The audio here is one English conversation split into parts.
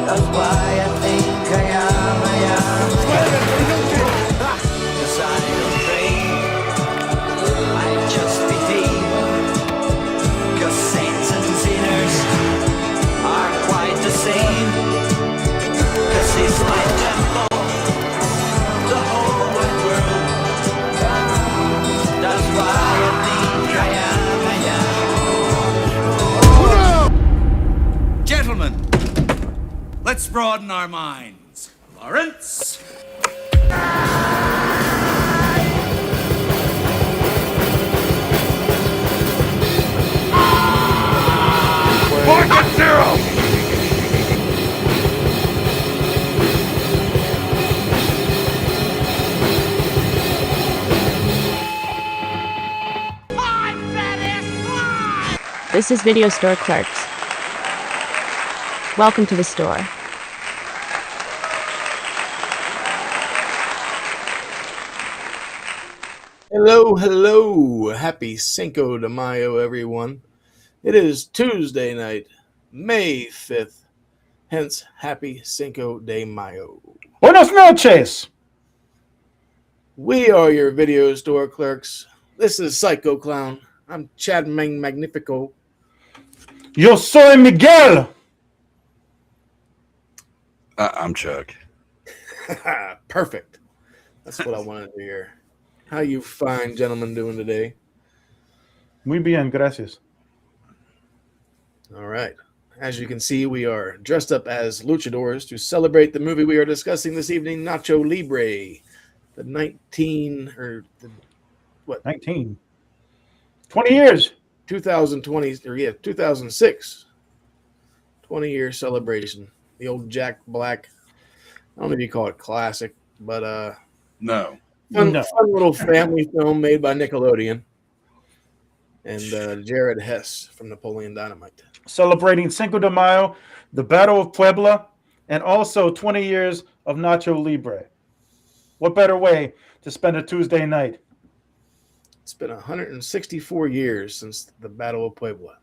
That's why I think I am. 'Cause I don't pray, I just believe. 'Cause saints and sinners are quite the same. 'Cause it's my temple, the whole wide world. That's why I think I am. Gentlemen, let's broaden our minds. Lawrence? Market zero! This is Video Store Clerks. Welcome to the store. Hello, hello. Happy Cinco de Mayo, everyone. It is Tuesday night, May 5th. Hence, happy Cinco de Mayo. Buenas noches! We are your Video Store Clerks. This is Psycho Clown. I'm Chad Magnifico. Yo soy Miguel! I'm Chuck. Perfect. That's what I wanted to hear. How you fine gentlemen doing today? Muy bien, gracias. All right. As you can see, we are dressed up as luchadors to celebrate the movie we are discussing this evening, Nacho Libre. The 19. 20 years. 2006. 20-year celebration. The old Jack Black. I don't know if you call it classic, but No. fun little family film made by Nickelodeon. And Jared Hess from Napoleon Dynamite. Celebrating Cinco de Mayo, the Battle of Puebla, and also 20 years of Nacho Libre. What better way to spend a Tuesday night? It's been 164 years since the Battle of Puebla.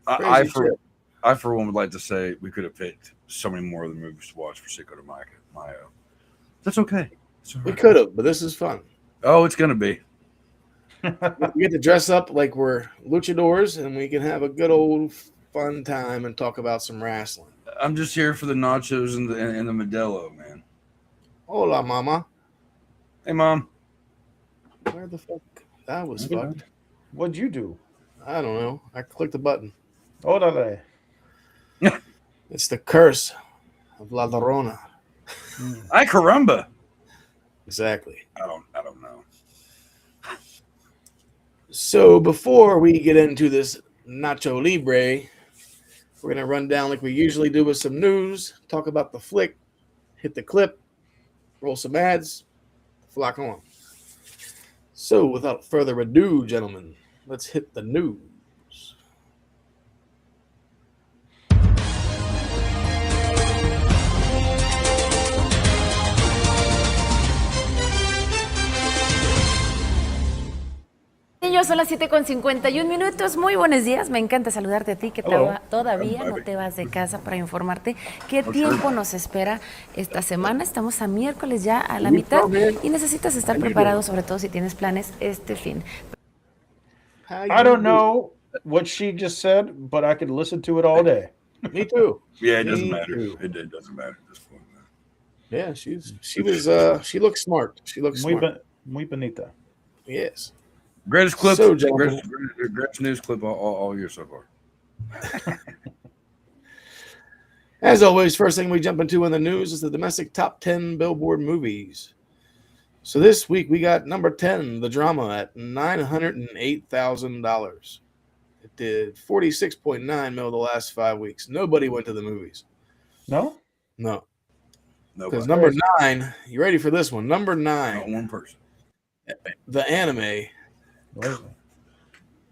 I for one would like to say we could have picked so many more of the movies to watch for Cinco de Mayo. That's okay. We could have, but this is fun. Oh, it's gonna be. We get to dress up like we're luchadors, and we can have a good old fun time and talk about some wrestling. I'm just here for the nachos and the Modelo, man. Hola, mama. Hey, Mom. Where the fuck? That was fucked. What'd you do? I don't know. I clicked the button. Órale. It's the curse of La Llorona. Ay, caramba. Exactly. I don't know. So before we get into this Nacho Libre, we're going to run down like we usually do with some news, talk about the flick, hit the clip, roll some ads, flock on. So without further ado, gentlemen, let's hit the news. Niños, son las 7:51. Muy buenos días. Me encanta saludarte a ti que todavía no te vas de casa para informarte qué tiempo nos espera esta semana. Estamos a miércoles ya a la mitad y necesitas estar preparado, sobre todo si tienes planes este fin. I don't know what she just said, but I could listen to it all day. Me too. Yeah, it doesn't matter. It doesn't matter at this point. Yeah, she looks smart. She looks smart. Muy bonita. Yes. Greatest clip, So, greatest news clip all year so far. As always, first thing we jump into in the news is the domestic top 10 Billboard movies. So this week we got number 10, The Drama, at $908,000. It did 46.9 mil the last 5 weeks. Nobody went to the movies. No? No. Nobody. Because number 9, you ready for this one? Number 9. Not one person. The anime.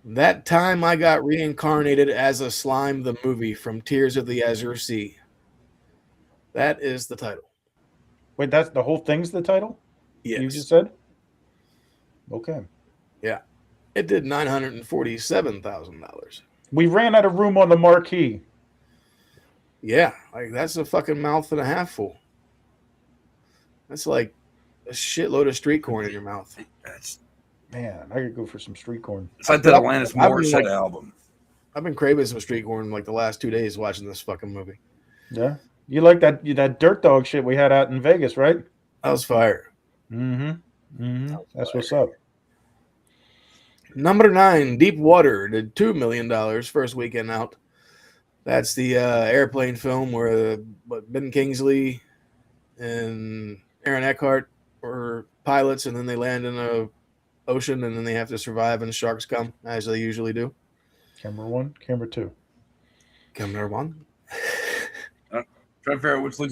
That Time I Got Reincarnated as a Slime, the movie from Tears of the Azure Sea. That is the title. Wait, that's the whole thing's the title? Yes. You just said? Okay. Yeah. It did $947,000. We ran out of room on the marquee. Yeah, like that's a fucking mouth and a half full. That's like a shitload of street corn in your mouth. That's Man, I could go for some street corn. it's like that Alanis I've been, Morissette album. I've been craving some street corn like the last 2 days watching this fucking movie. Yeah, you like that dirt dog shit we had out in Vegas, right? That was fire. That's what's up. Number 9, Deep Water did $2 million first weekend out. That's the airplane film where Ben Kingsley and Aaron Eckhart were pilots, and then they land in a ocean, and then they have to survive, and the sharks come, as they usually do. Camera 1, camera 2. Camera 1. Trying to figure out which one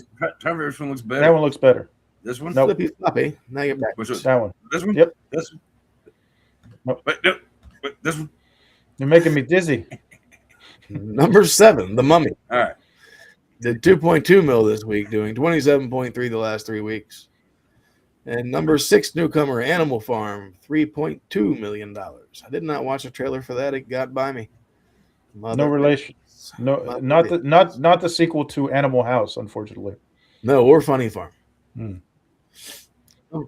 looks better. That one looks better. This one? Nope. Flippy floppy. Now you're back. Which one? That one. This one? Yep. This one? Nope. Wait, no. Wait, this one? You're making me dizzy. Number 7, The Mummy. All right. Did 2.2 mil this week, doing 27.3 the last 3 weeks. And number 6 newcomer, Animal Farm, $3.2 million. I did not watch a trailer for that. It got by me. No relation. No, not the sequel to Animal House, unfortunately. No, or Funny Farm.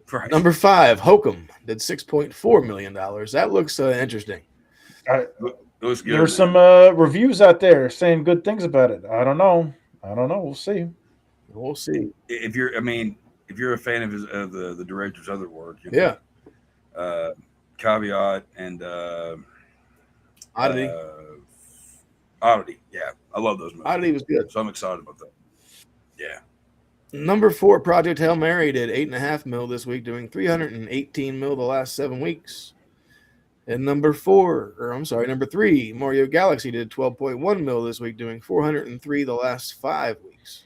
Christ. Number 5, Hokum, did $6.4 million. That looks interesting. It looks good. There's some reviews out there saying good things about it. I don't know. We'll see. We'll see. If you're a fan of the director's other work, you know, Yeah. Caveat and Oddity. Oddity. Yeah, I love those movies. Oddity was good. So I'm excited about that. Yeah. Number 4, Project Hail Mary did 8.5 mil this week, doing 318 mil the last 7 weeks. And number 3, Mario Galaxy did 12.1 mil this week, doing 403 the last 5 weeks.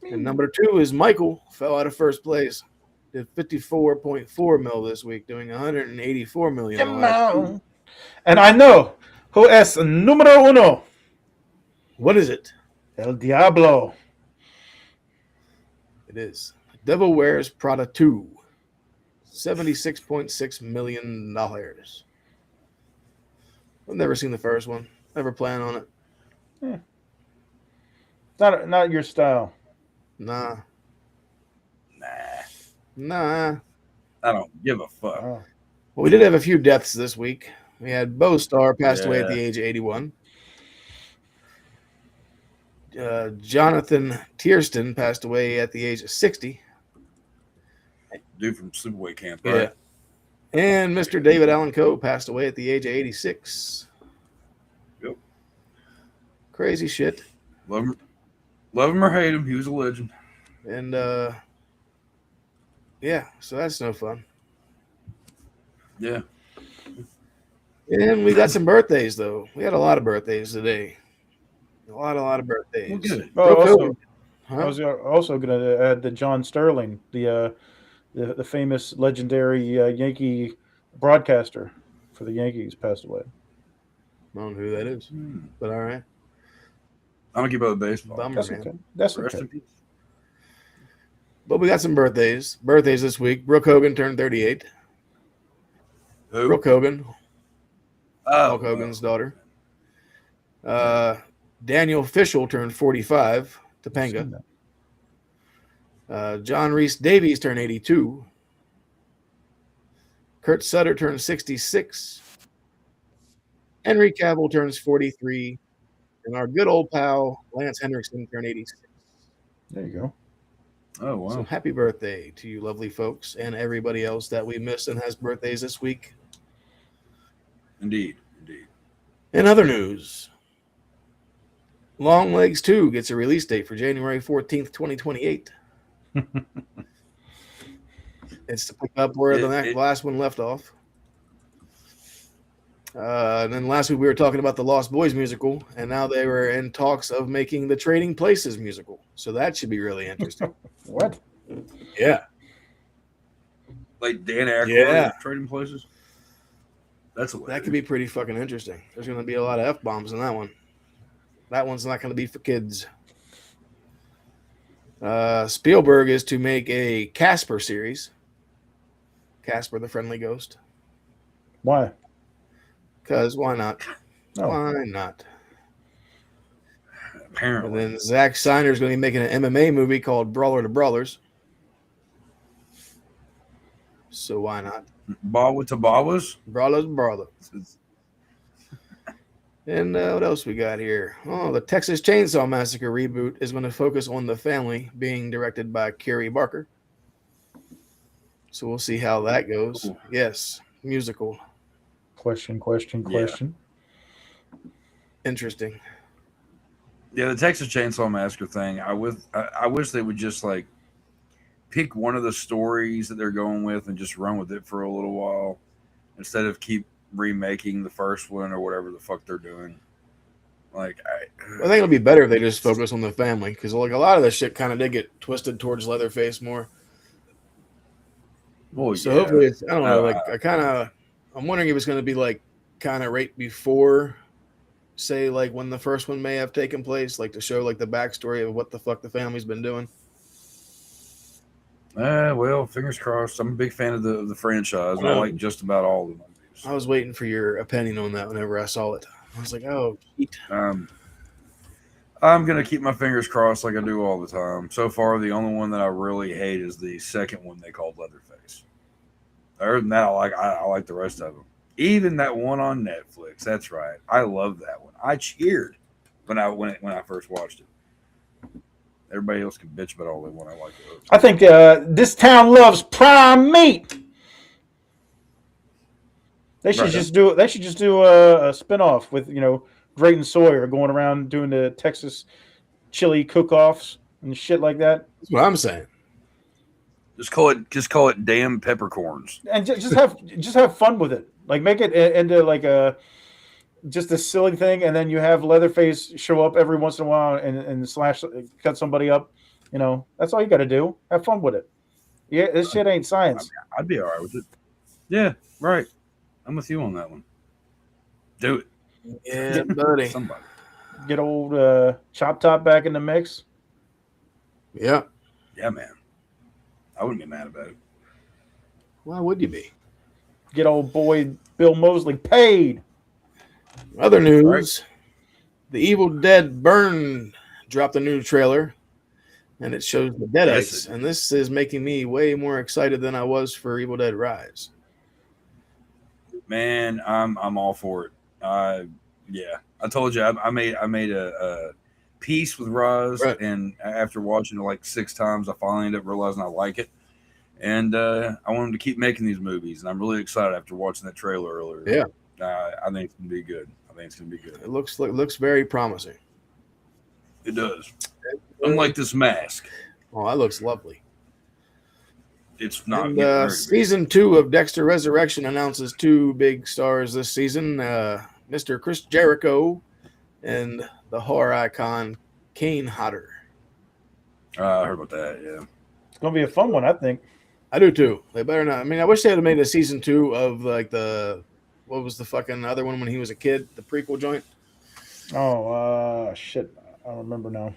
And number 2 is Michael, fell out of first place, did 54.4 mil this week, doing 184 million. The last 2. And I know who es numero uno. What is it? El Diablo. It is Devil Wears Prada 2, $76.6 million. I've never seen the first one. Never plan on it. Not your style. Nah. I don't give a fuck. Oh. Well, we did have a few deaths this week. We had Bo Starr passed away at the age of 81. Jonathan Tiersten passed away at the age of 60. Dude from Sleepaway Camp, right? Yeah. And Mr. David Allen Coe passed away at the age of 86. Yep. Crazy shit. Love him or hate him, he was a legend. And yeah, so that's no fun. Yeah. And we got some birthdays though. We had a lot of birthdays today. A lot of birthdays. Well, good. I was also going to add the John Sterling, the famous legendary Yankee broadcaster for the Yankees, passed away. I don't know who that is, but all right. I'm gonna keep up with baseball. Bummer, That's man. okay. That's Rest okay. in peace. But we got some birthdays. Birthdays this week. Brooke Hogan turned 38. Who? Brooke Hogan, Oh, Hulk Hogan's daughter. Daniel Fishel turned 45. Topanga. John Rhys Davies turned 82. Kurt Sutter turned 66. Henry Cavill turns 43. And our good old pal, Lance Henriksen, turned 86. There you go. Oh wow. So happy birthday to you lovely folks and everybody else that we missed and has birthdays this week. Indeed. In other news, Long Legs 2 gets a release date for January 14th, 2028. It's to pick up where the last one left off. And then last week we were talking about the Lost Boys musical, and now they were in talks of making the Trading Places musical. So that should be really interesting. What? Yeah. Like Dan Aykroyd, Yeah. Trading Places. That's hilarious. That could be pretty fucking interesting. There's going to be a lot of F-bombs in that one. That one's not going to be for kids. Spielberg is to make a Casper series. Casper the Friendly Ghost. Why? Because why not? No. Why not? Apparently. And then Zack Snyder's going to be making an MMA movie called Brawler to Brawlers. So why not? Bawa to Bawas? Brawlers, Brawlers. And what else we got here? Oh, the Texas Chainsaw Massacre reboot is going to focus on the family, being directed by Kerry Barker. So we'll see how that goes. Ooh. Yes, musical. Question. Interesting. Yeah, the Texas Chainsaw Massacre thing. I wish they would just like pick one of the stories that they're going with and just run with it for a little while instead of keep remaking the first one or whatever the fuck they're doing. Like, I think it'll be better if they just focus on the family, because like a lot of this shit kind of did get twisted towards Leatherface more. well, So yeah. hopefully, it's, I don't know. Like I'm wondering if it's going to be like kind of right before, say, like when the first one may have taken place, like to show like the backstory of what the fuck the family's been doing. Well, fingers crossed. I'm a big fan of the franchise. I like just about all of the movies. I was waiting for your opinion on that whenever I saw it. I was like, oh, shit. I'm gonna keep my fingers crossed like I do all the time. So far, the only one that I really hate is the second one they called Leatherface. Other than that, I like the rest of them. Even that one on Netflix. That's right. I love that one. I cheered when I first watched it. Everybody else can bitch about all they want. I like it. I think this town loves prime meat. They should just do a spinoff with Drayton Sawyer going around doing the Texas chili cook-offs and shit like that. That's what I'm saying. Just call it damn peppercorns. And just have fun with it. Like make it into like just a silly thing, and then you have Leatherface show up every once in a while and cut somebody up. That's all you got to do. Have fun with it. Yeah, this shit ain't science. I'd be all right with it. Yeah, right. I'm with you on that one. Do it. Yeah, buddy. Somebody. Get old Chop Top back in the mix. Yeah. Yeah, man. I wouldn't be mad about it. Why would you be? Get old boy Bill Moseley paid. Other news. The Evil Dead Burn dropped a new trailer, and it shows the Deadites. And this is making me way more excited than I was for Evil Dead Rise. Man, I'm all for it. Yeah, I told you I made a peace with Rise, right. And after watching it like 6 times, I finally ended up realizing I like it, and I want them to keep making these movies, and I'm really excited after watching that trailer earlier. Yeah, I think it's gonna be good. It looks very promising. It does. Unlike this mask. Oh, that looks lovely. It's not. And, season 2 of Dexter Resurrection announces 2 big stars this season: Mr. Chris Jericho and the horror icon Kane Hodder. I heard about that. Yeah, It's gonna be a fun one, I think. I do too. They better not. I mean, I wish they had made a season 2 of like what was the fucking other one when he was a kid, the prequel joint. Oh shit, I don't remember now.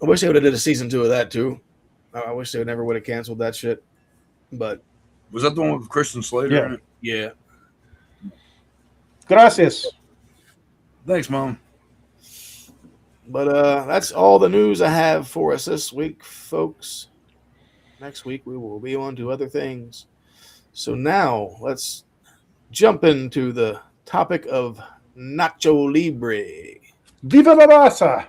I wish they would have did a season 2 of that too. I wish they never would have canceled that shit. But was that the one with Christian Slater in it? Yeah. Gracias. Thanks, Mom. But that's all the news I have for us this week, folks. Next week we will be on to other things. So now let's jump into the topic of Nacho Libre. Viva la raza!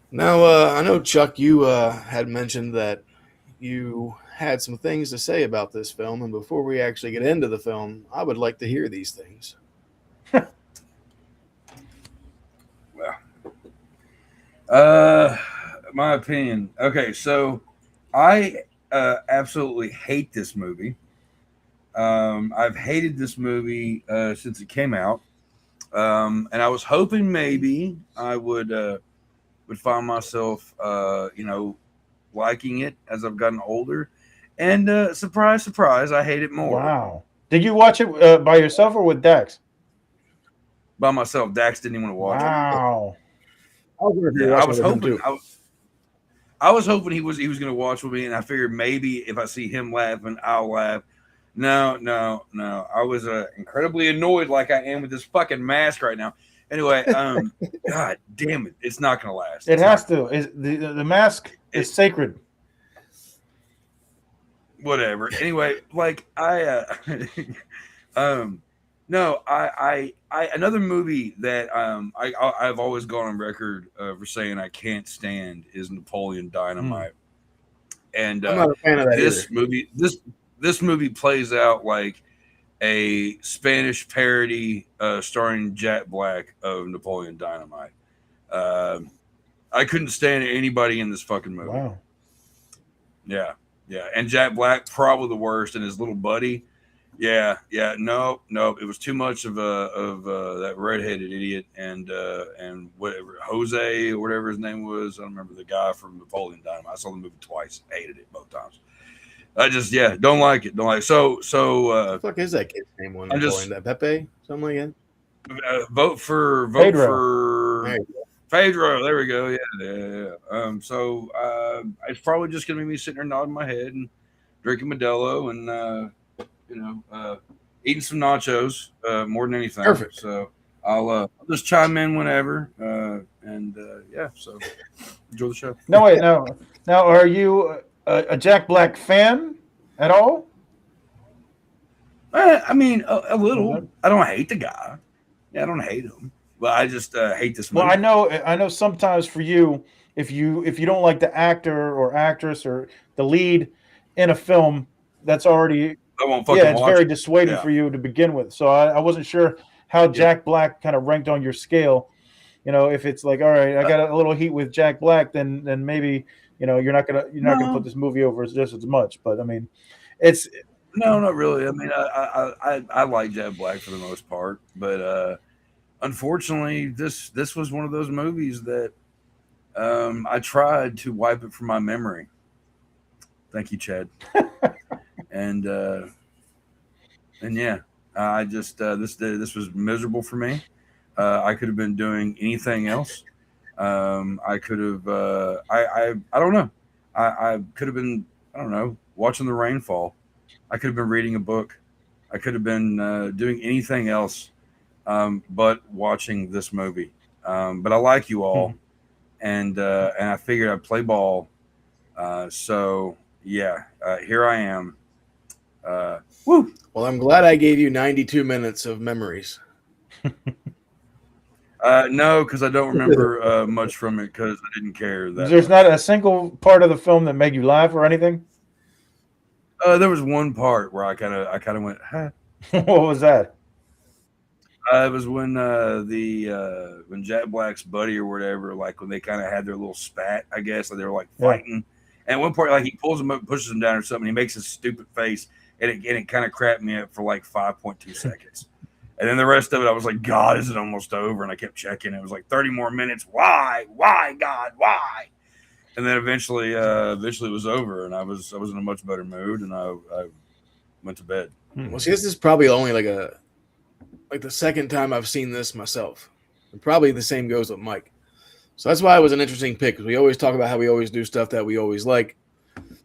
Now, I know, Chuck, you had mentioned that you had some things to say about this film, and before we actually get into the film, I would like to hear these things. Well, my opinion. Okay, so I absolutely hate this movie. I've hated this movie since it came out, and I was hoping maybe I would find myself, liking it as I've gotten older. And surprise, surprise, I hate it more. Wow. Did you watch it by yourself or with Dax? By myself. Dax didn't even want to watch Wow. it. I was hoping. I was hoping he was going to watch with me, and I figured maybe if I see him laughing, I'll laugh. No. I was incredibly annoyed, like I am with this fucking mask right now. Anyway, God damn it, it's not gonna last. It has to. The mask is sacred. Whatever. Anyway, like no, I another movie that I've always gone on record for saying I can't stand is Napoleon Dynamite. And I'm not a fan of that this either. this movie plays out like a Spanish parody starring Jack Black of Napoleon Dynamite. I couldn't stand anybody in this fucking movie. Wow. Yeah. And Jack Black probably the worst, and his little buddy. Yeah. No. It was too much of that redheaded idiot and whatever Jose or whatever his name was. I don't remember the guy from Napoleon Dynamite. I saw the movie twice. Hated it both times. I just don't like it. Don't like it. So What the fuck is that kid's name? One Napoleon? That Pepe? Something like that. Vote for Pedro. There we go. Yeah. So it's probably just gonna be me sitting there nodding my head and drinking Modelo and eating some nachos more than anything. Perfect. So I'll just chime in whenever. So enjoy the show. No, wait, no. Now, are you a Jack Black fan at all? I mean, a little. I don't hate the guy. Yeah, I don't hate him. But I just hate this movie. Well, I know sometimes for you, if you don't like the actor or actress or the lead in a film, that's already I won't fucking it's watch very it. dissuading for you to begin with. So I wasn't sure how Jack Black kind of ranked on your scale. If it's like, all right, I got a little heat with Jack Black, then maybe you're not gonna put this movie over just as much. But I mean, it's no, not really. I mean, I like Jack Black for the most part, but unfortunately, this was one of those movies that I tried to wipe it from my memory. Thank you, Chad. and yeah, I just this was miserable for me. I could have been doing anything else. I could have. I don't know. I could have been. I don't know. Watching the rain fall. I could have been reading a book. I could have been doing anything else. But watching this movie. But I like you all, and I figured I'd play ball. So yeah, here I am. Woo! Well, I'm glad I gave you 92 minutes of memories. No, because I don't remember much from it because I didn't care. There's not a single part of the film that made you laugh or anything. There was one part where I kind of went, huh? What was that? It was when when Jack Black's buddy or whatever, like when they kind of had their little spat, I guess, like they were like fighting. And at one point, like he pulls him up, pushes him down or something. He makes a stupid face, and it kind of cracked me up for like 5.2 seconds. And then the rest of it, I was like, God, is it almost over? And I kept checking. It was like 30 more minutes. Why, God, why? And then eventually it was over, and I was in a much better mood, and I went to bed. Well, see, this is probably only like the second time I've seen this myself. And probably the same goes with Mike. So that's why it was an interesting pick, because we always talk about how we always do stuff that we always like.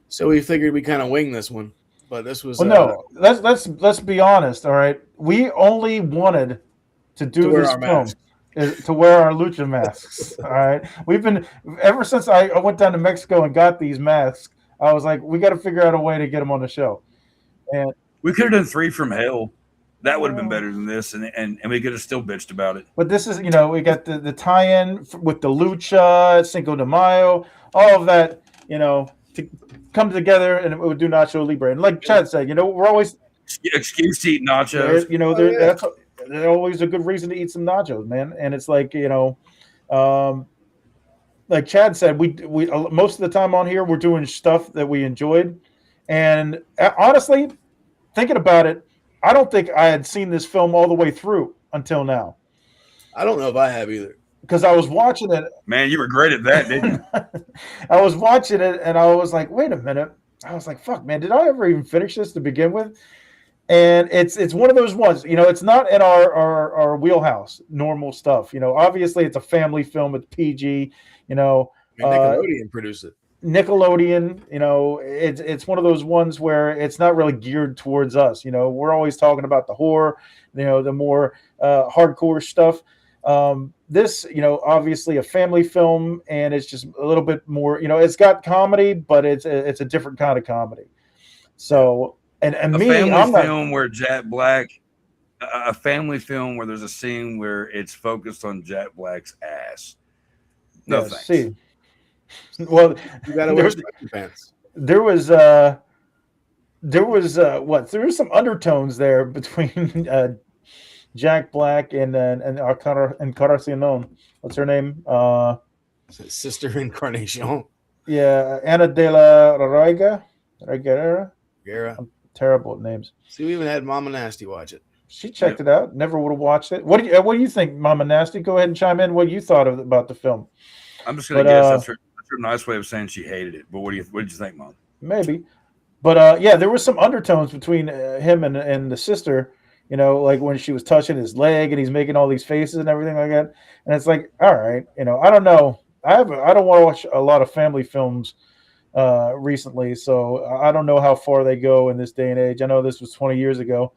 So we figured we kind of wing this one. But this was let's be honest, all right. We only wanted to do this film to wear our lucha masks. All right. We've been ever since I went down to Mexico and got these masks, I was like, we got to figure out a way to get them on the show. And we could have done 3 from Hell. That would have been better than this, and we could have still bitched about it. But this is, we got the tie-in with the lucha, Cinco de Mayo, all of that, to come together, and it would do Nacho Libre. And like Chad said, we're always excuse to eat nachos. That's always a good reason to eat some nachos, man. And it's like, like Chad said, we most of the time on here we're doing stuff that we enjoyed. And honestly, thinking about it, I don't think I had seen this film all the way through until now. I don't know if I have either. Because I was watching it. Man, you were great at that, didn't you? I was watching it, and I was like, wait a minute. I was like, fuck, man, did I ever even finish this to begin with? And it's one of those ones, it's not in our wheelhouse, normal stuff. Obviously it's a family film. It's PG, Nickelodeon produced it. Nickelodeon, it's one of those ones where it's not really geared towards us. We're always talking about the horror, the more hardcore stuff. This, obviously a family film, and it's just a little bit more. It's got comedy, but it's a different kind of comedy. So, and A me, family I'm not. film where Jack Black, a family film where there's a scene where it's focused on Jack Black's ass. No Yeah, thanks. see, well, You gotta wear stretchy pants. there was some undertones there between Jack Black and Encarnacion. What's her name? Sister Incarnation. Yeah, Ana de la Reguera. Guerra. I'm terrible at names. See, we even had Mama Nasty watch it. She checked it out. Never would have watched it. What do you think, Mama Nasty? Go ahead and chime in. What you thought about the film? I'm just gonna guess that's her nice way of saying she hated it. But what did you think, Mom? Maybe, but yeah, there was some undertones between him and the sister. Like when she was touching his leg and he's making all these faces and everything like that. And it's like, all right, I don't know. I don't want to watch a lot of family films recently, so I don't know how far they go in this day and age. I know this was 20 years ago,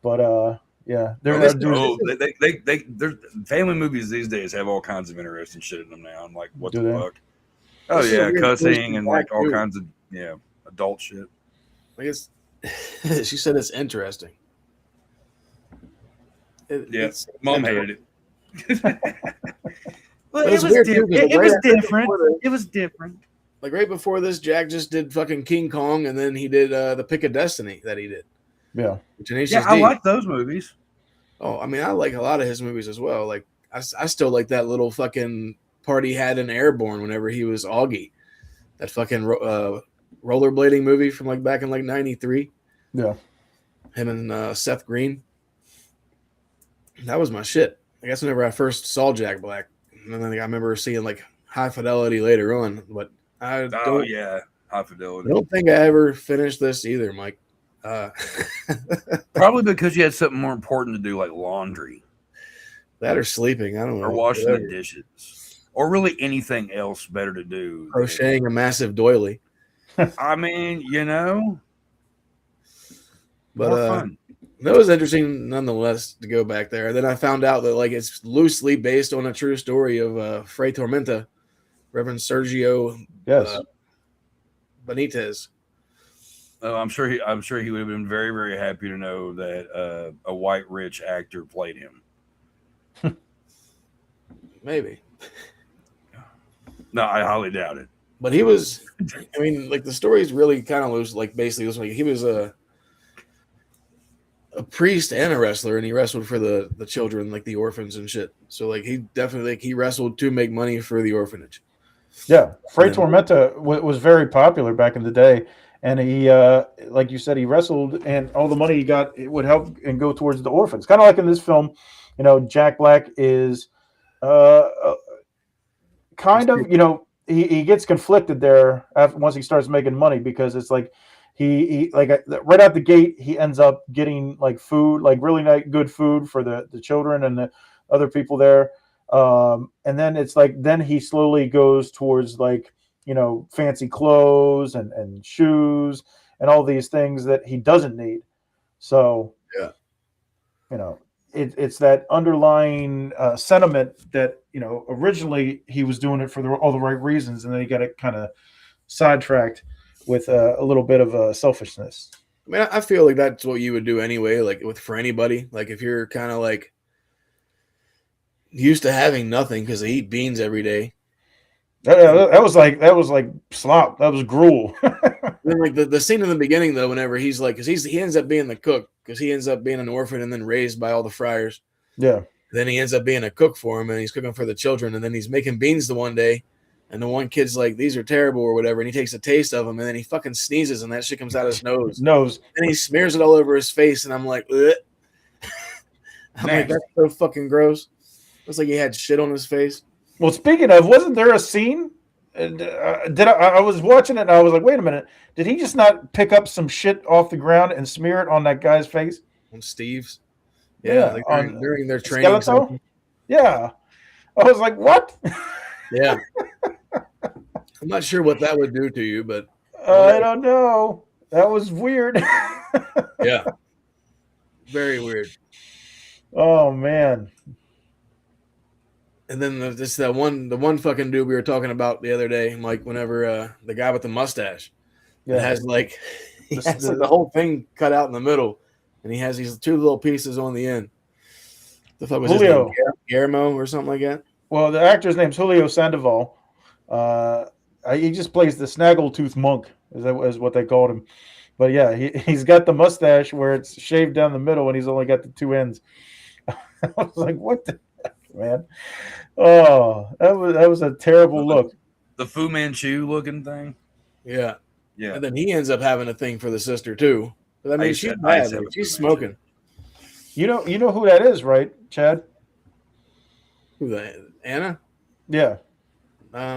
but yeah, there's family movies these days have all kinds of interesting shit in them now. I'm like, what Do the they? fuck? Oh That's yeah, so weird. cussing and like all Dude. kinds of adult shit. I guess she said it's interesting. It's Mom hated it. But Well, it it's was weird, too, different. because It was right after different. before the- It was different. Like right before this, Jack just did fucking King Kong, and then he did the Pick of Destiny that he did. yeah. Tenacious Yeah, I D. like those movies. Oh, I mean, I like a lot of his movies as well. Like, I still like that little fucking part he had in Airborne whenever he was Augie. That fucking rollerblading movie from like back in like '93. Yeah. Him and Seth Green. That was my shit. I guess whenever I first saw Jack Black, and then I remember seeing like High Fidelity later on, but I Oh yeah, High Fidelity. don't think I ever finished this either, Mike. Probably because you had something more important to do, like laundry That or sleeping. I don't know. or washing Whatever. the dishes, or really anything else better to do. Crocheting a massive doily. I mean, But more fun. that was interesting nonetheless to go back there. And then I found out that like it's loosely based on a true story of Fray Tormenta, Reverend Sergio Yes. Benitez. Oh, I'm sure he would have been very, very happy to know that a white rich actor played him. Maybe. No, I highly doubt it. But he was, I mean, like the story is really kind of loose. Like basically, it was like he was a priest and a wrestler, and he wrestled for the children, like the orphans and shit. So like he definitely he wrestled to make money for the orphanage. Yeah, Fray Yeah. Tormenta was very popular back in the day, and he, like you said, he wrestled, and all the money he got it would help and go towards the orphans. Kind of like in this film, Jack Black is, kind of, he gets conflicted there once he starts making money, because it's like he like right out the gate he ends up getting like food, like really good food for the children and the other people there. And then it's like, then he slowly goes towards like, fancy clothes and shoes and all these things that he doesn't need. So, Yeah. It's that underlying sentiment that, originally he was doing it for all the right reasons. And then he got it kind of sidetracked with a little bit of selfishness. I mean, I feel like that's what you would do anyway, like for anybody. Like if you're kind of like used to having nothing because they eat beans every day. That was like slop. That was gruel. Then like the scene in the beginning though, whenever he's like, because he ends up being the cook, because he ends up being an orphan and then raised by all the friars. Yeah. Then he ends up being a cook for him, and he's cooking for the children, and then he's making beans the one day, and the one kid's like, "These are terrible" or whatever, and he takes a taste of them, and then he fucking sneezes, and that shit comes out his nose, and he smears it all over his face, and I'm like, ugh. I'm like, that's so fucking gross. Looks like he had shit on his face. Well, speaking of, wasn't there a scene? I was watching it and I was like, wait a minute, did he just not pick up some shit off the ground and smear it on that guy's face? On Steve's, Yeah, like on during their training. Skeletal? Yeah, I was like, what? Yeah, I'm not sure what that would do to you, but I don't know. That was weird. yeah, very weird. Oh man. And then this the one fucking dude we were talking about the other day, Mike. Whenever the guy with the mustache, Yeah. it has like The- the whole thing cut out in the middle, and he has these two little pieces on the end. The fuck was Julio. his name? Guillermo or something like that. Well, the actor's name's Julio Sandoval. He just plays the snaggletooth monk, is what they called him. But yeah, he's got the mustache where it's shaved down the middle, and he's only got the two ends. I was like, what the heck, man? Oh, that was a terrible look. The Fu Manchu looking thing. Yeah. Yeah. And then he ends up having a thing for the sister too. But I mean, used she's to- I bad. used to have Like, a she's Fu Manchu. smoking. You know who that is, right, Chad? Who the Anna? Yeah.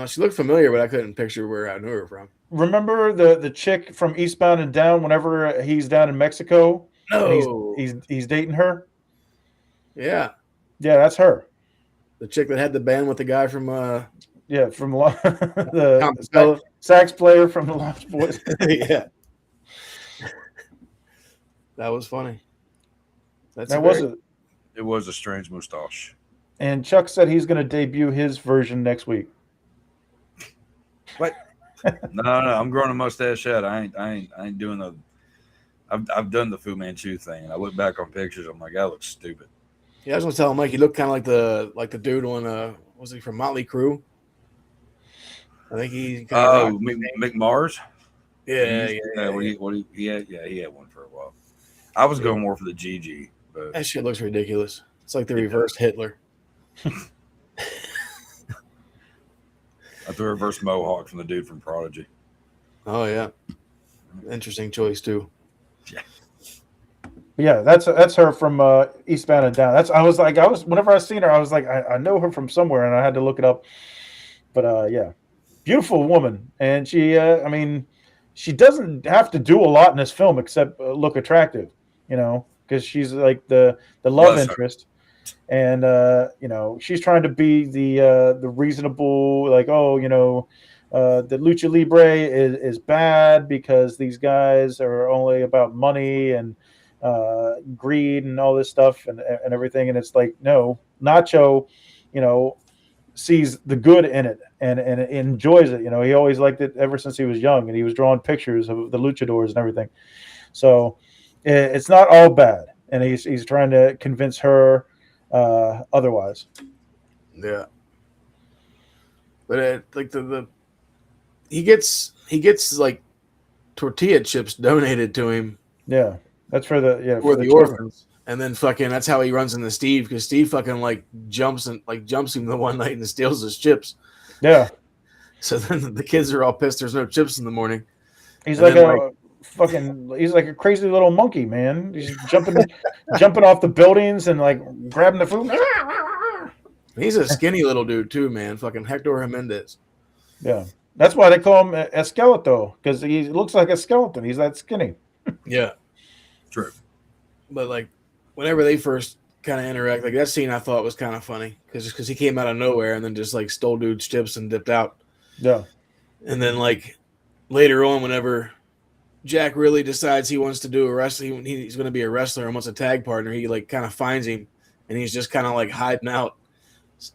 She looked familiar, but I couldn't picture where I knew her from. Remember the chick from Eastbound and Down? Whenever he's down in Mexico, and No. he's dating her. Yeah. Yeah, that's her. The chick that had the band with the guy from Yeah, from the Compostela. sax player from the Lost Boys. yeah. That was funny. That's That was it. It was a strange mustache. And Chuck said he's going to debut his version next week. No, I'm growing a mustache out. I ain't doing the. I've done the Fu Manchu thing, and I look back on pictures. I'm like, that looks stupid. Yeah, I was gonna tell him, Mike, he looked kind of like the dude on was he from Motley Crue? I think he kind of McMars. yeah. He had one for a while. I was going more for the GG, but That shit looks ridiculous. It's like the reverse Hitler. I threw a reverse mohawk from the dude from Prodigy. Oh yeah, interesting choice too. Yeah, that's her from Eastbound and Down. Whenever I seen her, I was like, I know her from somewhere, and I had to look it up. But yeah, beautiful woman, and she, I mean, she doesn't have to do a lot in this film except look attractive, because she's like the love Bless her. interest, and she's trying to be the reasonable, like, the lucha libre is bad because these guys are only about money and greed and all this stuff and everything, and it's like, no, Nacho sees the good in it and enjoys it. He always liked it ever since he was young, and he was drawing pictures of the luchadors and everything. So it's not all bad, and he's trying to convince her otherwise. Yeah, but like he gets like tortilla chips donated to him. Yeah, that's for the for the children. orphans, and then fucking that's how he runs into Steve, because Steve fucking like jumps him the one night and steals his chips. Yeah, So then the kids are all pissed. There's no chips in the morning. he's And like then, he's like a crazy little monkey, man. He's jumping off the buildings and like grabbing the food. He's a skinny little dude too, man. Fucking Hector Jimenez. Yeah, that's why they call him a skeleton, because he looks like a skeleton. He's that skinny. Yeah, True. but like whenever they first kind of interact, like that scene, I thought was kind of funny because he came out of nowhere and then just like stole dude's chips and dipped out. Yeah, And then like later on, whenever Jack really decides he wants to do a wrestling, he's going to be a wrestler and wants a tag partner, he like kind of finds him, and he's just kind of like hiding out,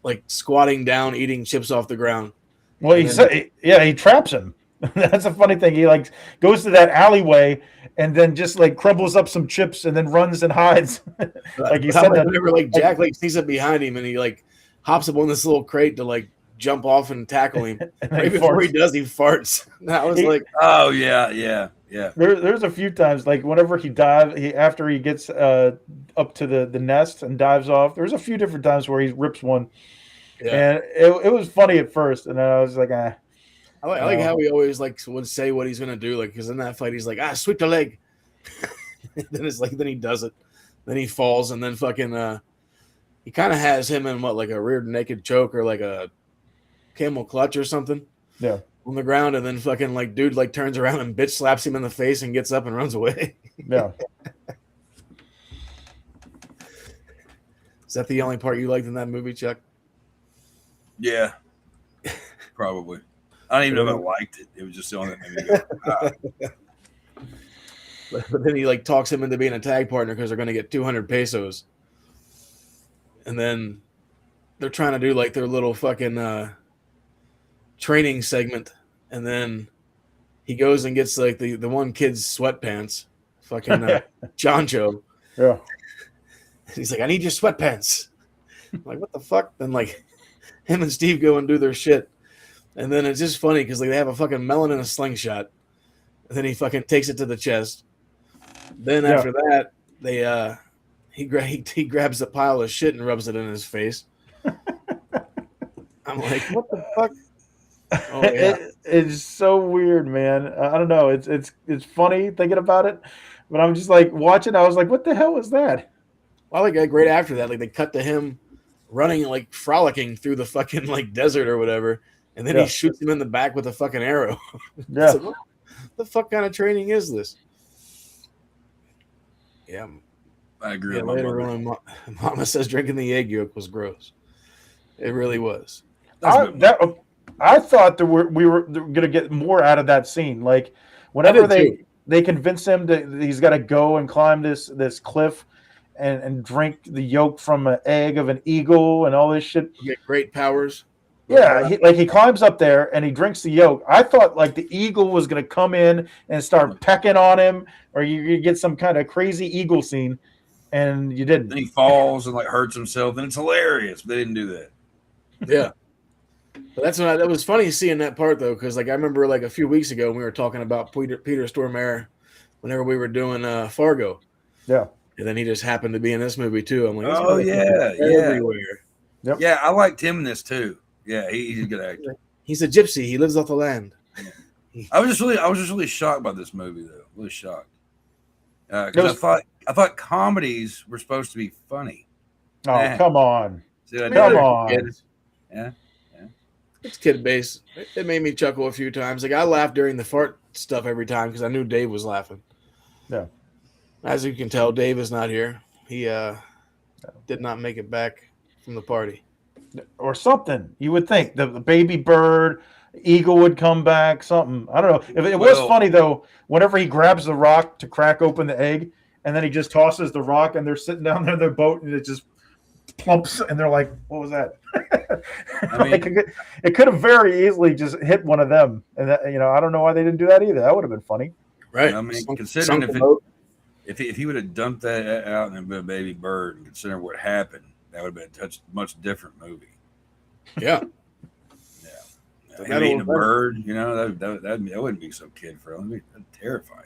like squatting down, eating chips off the ground. well, he traps him. That's a funny thing. He like goes to that alleyway and then just like crumbles up some chips and then runs and hides. Like he said that. Whenever like Jack like sneaks up behind him and he like hops up on this little crate to like jump off and tackle him. And Right he before farts. he does, he farts. And I was like, Oh yeah. There's a few times, like whenever after he gets up to the nest and dives off, there's a few different times where he rips one. yeah. And it was funny at first, and then I was like, I like how he always like would say what he's gonna do, like because in that fight he's like, sweep the leg. Then it's like then he does it, then he falls, and then fucking he kind of has him in what, like a rear naked choke or like a camel clutch or something. Yeah. On the ground, and then fucking like dude like turns around and bitch slaps him in the face and gets up and runs away. yeah. Is that the only part you liked in that movie, Chuck? Yeah. Probably. I don't even know if I liked it. It was just the only thing that made me go, But then he like talks him into being a tag partner because they're going to get 200 pesos. And then they're trying to do like their little fucking training segment, and then he goes and gets like the one kid's sweatpants, fucking Joncho. Yeah. He's like, I need your sweatpants. I'm like, what the fuck? Then like him and Steve go and do their shit. And then it's just funny because like they have a fucking melon in a slingshot. And then he fucking takes it to the chest. Then after that, they he grabs a pile of shit and rubs it in his face. I'm like, what the fuck? Oh, yeah. It's so weird, man. I don't know. It's funny thinking about it, but I'm just like watching. I was like, what the hell is that? Well, like right after that, like they cut to him running, like frolicking through the fucking like desert or whatever, and then he shoots him in the back with a fucking arrow. Yeah. Like, what the fuck kind of training is this? Yeah, I agree. yeah, with my later brother. on, Mama says drinking the egg yolk was gross. It really was. I thought that we were going to get more out of that scene. Like whenever they convince him that he's got to go and climb this cliff and drink the yolk from an egg of an eagle and all this shit. You get great powers. Yeah, he climbs up there and he drinks the yolk. I thought like the eagle was going to come in and start pecking on him, or you get some kind of crazy eagle scene, and you didn't. Then he falls and like hurts himself, and it's hilarious. But they didn't do that. Yeah. But that was funny seeing that part though, because like I remember like a few weeks ago when we were talking about Peter Stormare whenever we were doing Fargo. Yeah. And then he just happened to be in this movie too. I'm like, Oh yeah, everywhere. Yep. Yeah, I liked him in this too. Yeah, he's a good actor. He's a gypsy. He lives off the land. I was just really shocked by this movie though. Really shocked. Because I thought comedies were supposed to be funny. Oh, come on. See what I Come did there? on. Yeah. It's kid based. It made me chuckle a few times. Like I laughed during the fart stuff every time because I knew Dave was laughing. Yeah. As you can tell, Dave is not here. He did not make it back from the party. Or something. You would think the baby bird, eagle would come back, something. I don't know. It was funny though, whenever he grabs the rock to crack open the egg, and then he just tosses the rock, and they're sitting down there in their boat, and it just plumps, and they're like, what was that? I mean, it could have very easily just hit one of them. And that, I don't know why they didn't do that either. That would have been funny. Right. I mean, considering if he would have dumped that out and been a baby bird, and considering what happened, that would have been a much different movie. Yeah. Yeah. Him eating a bird, that wouldn't be so kid friendly. That'd terrify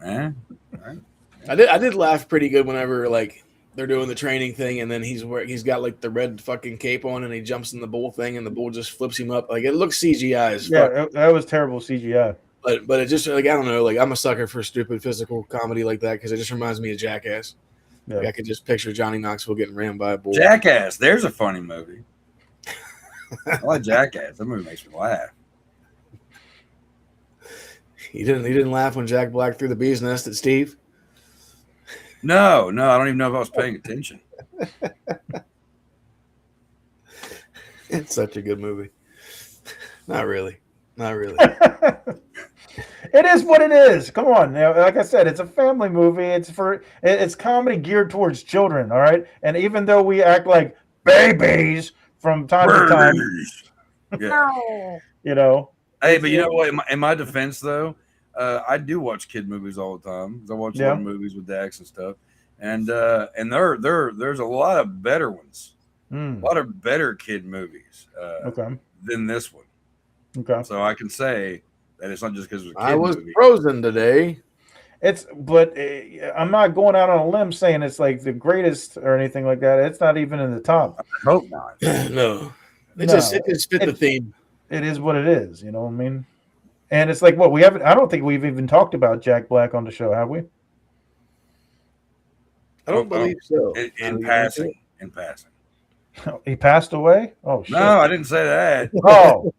everybody. All right. I did laugh pretty good whenever like they're doing the training thing, and then he's got like the red fucking cape on, and he jumps in the bull thing, and the bull just flips him up. Like it looks CGI as fuck. Yeah, that was terrible CGI. But it just like I don't know. Like I'm a sucker for stupid physical comedy like that because it just reminds me of Jackass. Yeah. Like, I could just picture Johnny Knoxville getting rammed by a bull. Jackass. There's a funny movie. I like Jackass. That movie makes me laugh. He didn't laugh when Jack Black threw the bee's nest at Steve. No, I don't even know if I was paying attention. It's such a good movie. Not really. It is what it is. Come on. Like I said, it's a family movie. It's comedy geared towards children, all right? And even though we act like babies from time to time, Yeah. Hey, but you know what? In my defense, though, I do watch kid movies all the time. I watch a lot of movies with Dax and stuff, and there's a lot of better ones, a lot of better kid movies than this one. Okay. So I can say that it's not just because it was a kid I was movie. frozen today. But I'm not going out on a limb saying it's like the greatest or anything like that. It's not even in the top. I hope not. No. It just fit the theme. It is what it is. You know what I mean? And it's like, what we haven't. I don't think we've even talked about Jack Black on the show, have we? I don't believe so. In passing. He passed away? Oh shit! No, I didn't say that. Oh.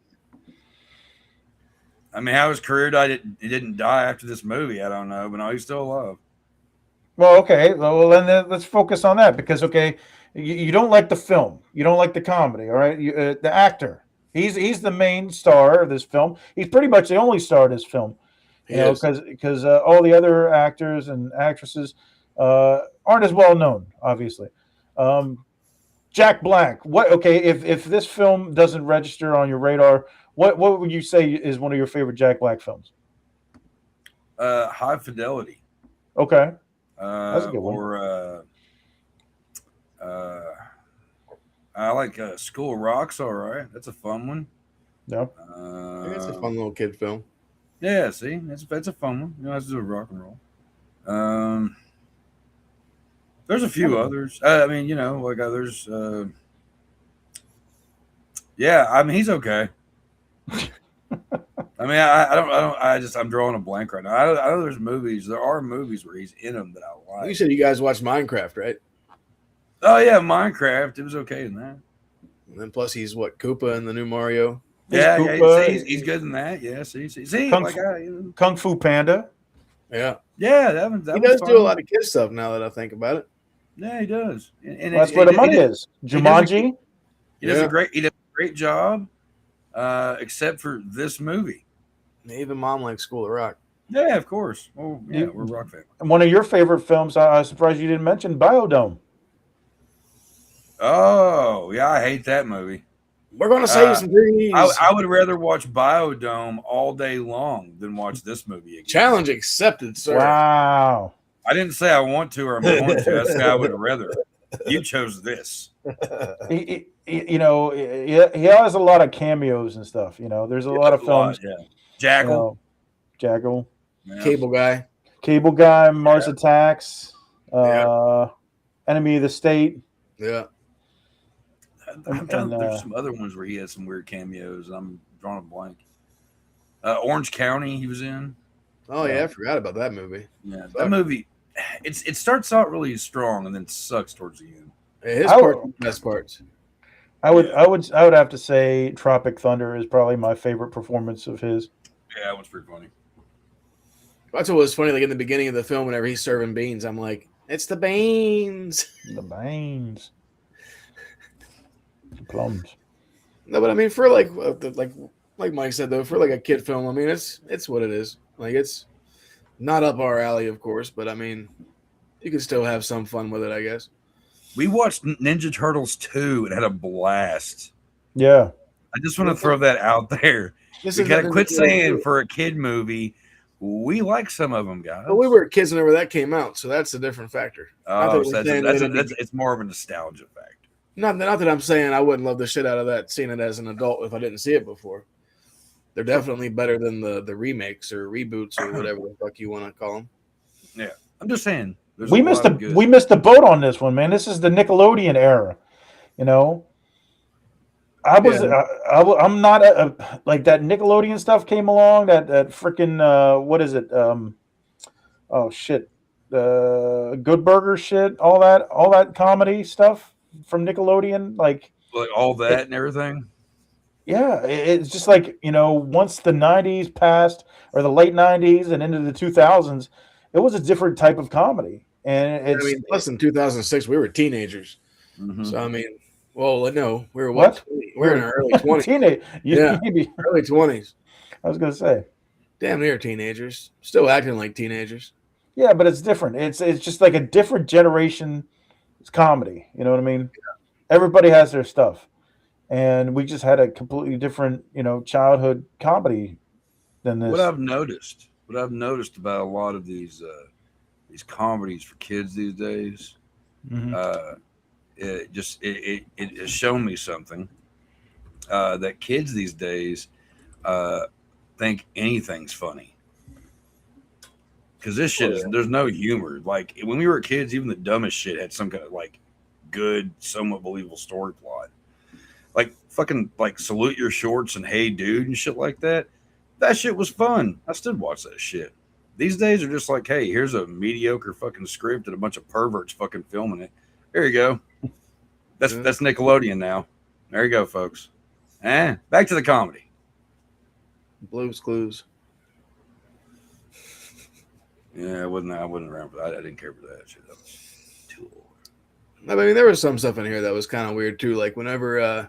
I mean, how his career died? He didn't die after this movie. I don't know, but no, he's still alive. Well, okay. Well, then let's focus on that because, you don't like the film. You don't like the comedy, all right? The actor. He's the main star of this film. He's pretty much the only star of this film. Because all the other actors and actresses aren't as well known, obviously. Jack Black. What? Okay, if this film doesn't register on your radar, what would you say is one of your favorite Jack Black films? High Fidelity. Okay, that's a good one. Or I like School of Rock's all right. That's a fun one. Yeah, It's a fun little kid film. Yeah, see, that's a fun one. You know, let's do a rock and roll. There's a few others. I mean, you know, like there's. Yeah, I mean, he's okay. I mean, I'm drawing a blank right now. I know there's movies. There are movies where he's in them that I like. You said you guys watched Minecraft, right? Oh yeah, Minecraft. It was okay in that. And then plus he's what, Koopa in the new Mario? Yeah, he's good in that. Yeah, see, Kung Fu Panda. Yeah. Yeah, that he does do a lot of kid stuff now that I think about it. Yeah, he does. And that's where the money is. Jumanji. He does a great job, except for this movie. Even Mom likes School of Rock. Yeah, of course. Well, yeah, we're rock fans. And one of your favorite films, I'm surprised you didn't mention Biodome. Oh, yeah, I hate that movie. We're going to save some trees. I would rather watch Biodome all day long than watch this movie again. Challenge accepted, sir. Wow. I didn't say I want to or I'm going to. I say I would rather. You chose this. He has a lot of cameos and stuff. You know, there's a lot of films. Jackal. Jackal. Yeah. Cable Guy. Mars Attacks. Enemy of the State. Yeah. I'm trying to there's some other ones where he has some weird cameos. I'm drawing a blank. Orange County he was in. Oh yeah, I forgot about that movie. Yeah, that movie. It starts out really strong and then sucks towards the end. His part, best parts. I would have to say Tropic Thunder is probably my favorite performance of his. Yeah, that one's pretty funny. That's what was funny. Like in the beginning of the film, whenever he's serving beans, I'm like, "It's the beans." The beans. Plums. No, but I mean, for like Mike said though, for like a kid film, I mean, it's what it is. Like it's not up our alley, of course, but I mean, you can still have some fun with it, I guess. We watched Ninja Turtles 2 and had a blast. Yeah. I just want to throw that out there. We got to quit saying for a kid movie. We like some of them, guys. But we were kids whenever that came out, so that's a different factor. Oh, so it's more of a nostalgia factor. Not that I'm saying I wouldn't love the shit out of that, seeing it as an adult if I didn't see it before. They're definitely better than the remakes or reboots or whatever the fuck you want to call them. Yeah, I'm just saying. We missed the boat on this one, man. This is the Nickelodeon era, you know. I'm not like that Nickelodeon stuff came along. That freaking what is it? Oh shit, Good Burger shit. All that comedy stuff from Nickelodeon, like all that and everything. Yeah, it's just like, you know, once the 90s passed or the late 90s and into the 2000s, it was a different type of comedy. And plus in 2006 we were teenagers. Mm-hmm. So I mean, well, no, we were what? We're in our early 20s. Early 20s. I was gonna say, damn near teenagers, still acting like teenagers. Yeah, but it's different. It's just like a different generation. It's comedy. You know what I mean? Yeah. Everybody has their stuff, and we just had a completely different, you know, childhood comedy than this. What I've noticed about a lot of these comedies for kids these days, it has shown me something that kids these days think anything's funny. Because this shit there's no humor. Like when we were kids, even the dumbest shit had some kind of like good, somewhat believable story plot. Like fucking like Salute Your Shorts and Hey Dude and shit like that. That shit was fun. I still watch that shit. These days are just like, hey, here's a mediocre fucking script and a bunch of perverts fucking filming it. There you go. That's Nickelodeon now. There you go, folks. Back to the comedy. Blue's Clues. Yeah, I wasn't around for that. I didn't care for that shit. That was too old. I mean, there was some stuff in here that was kind of weird too. Like whenever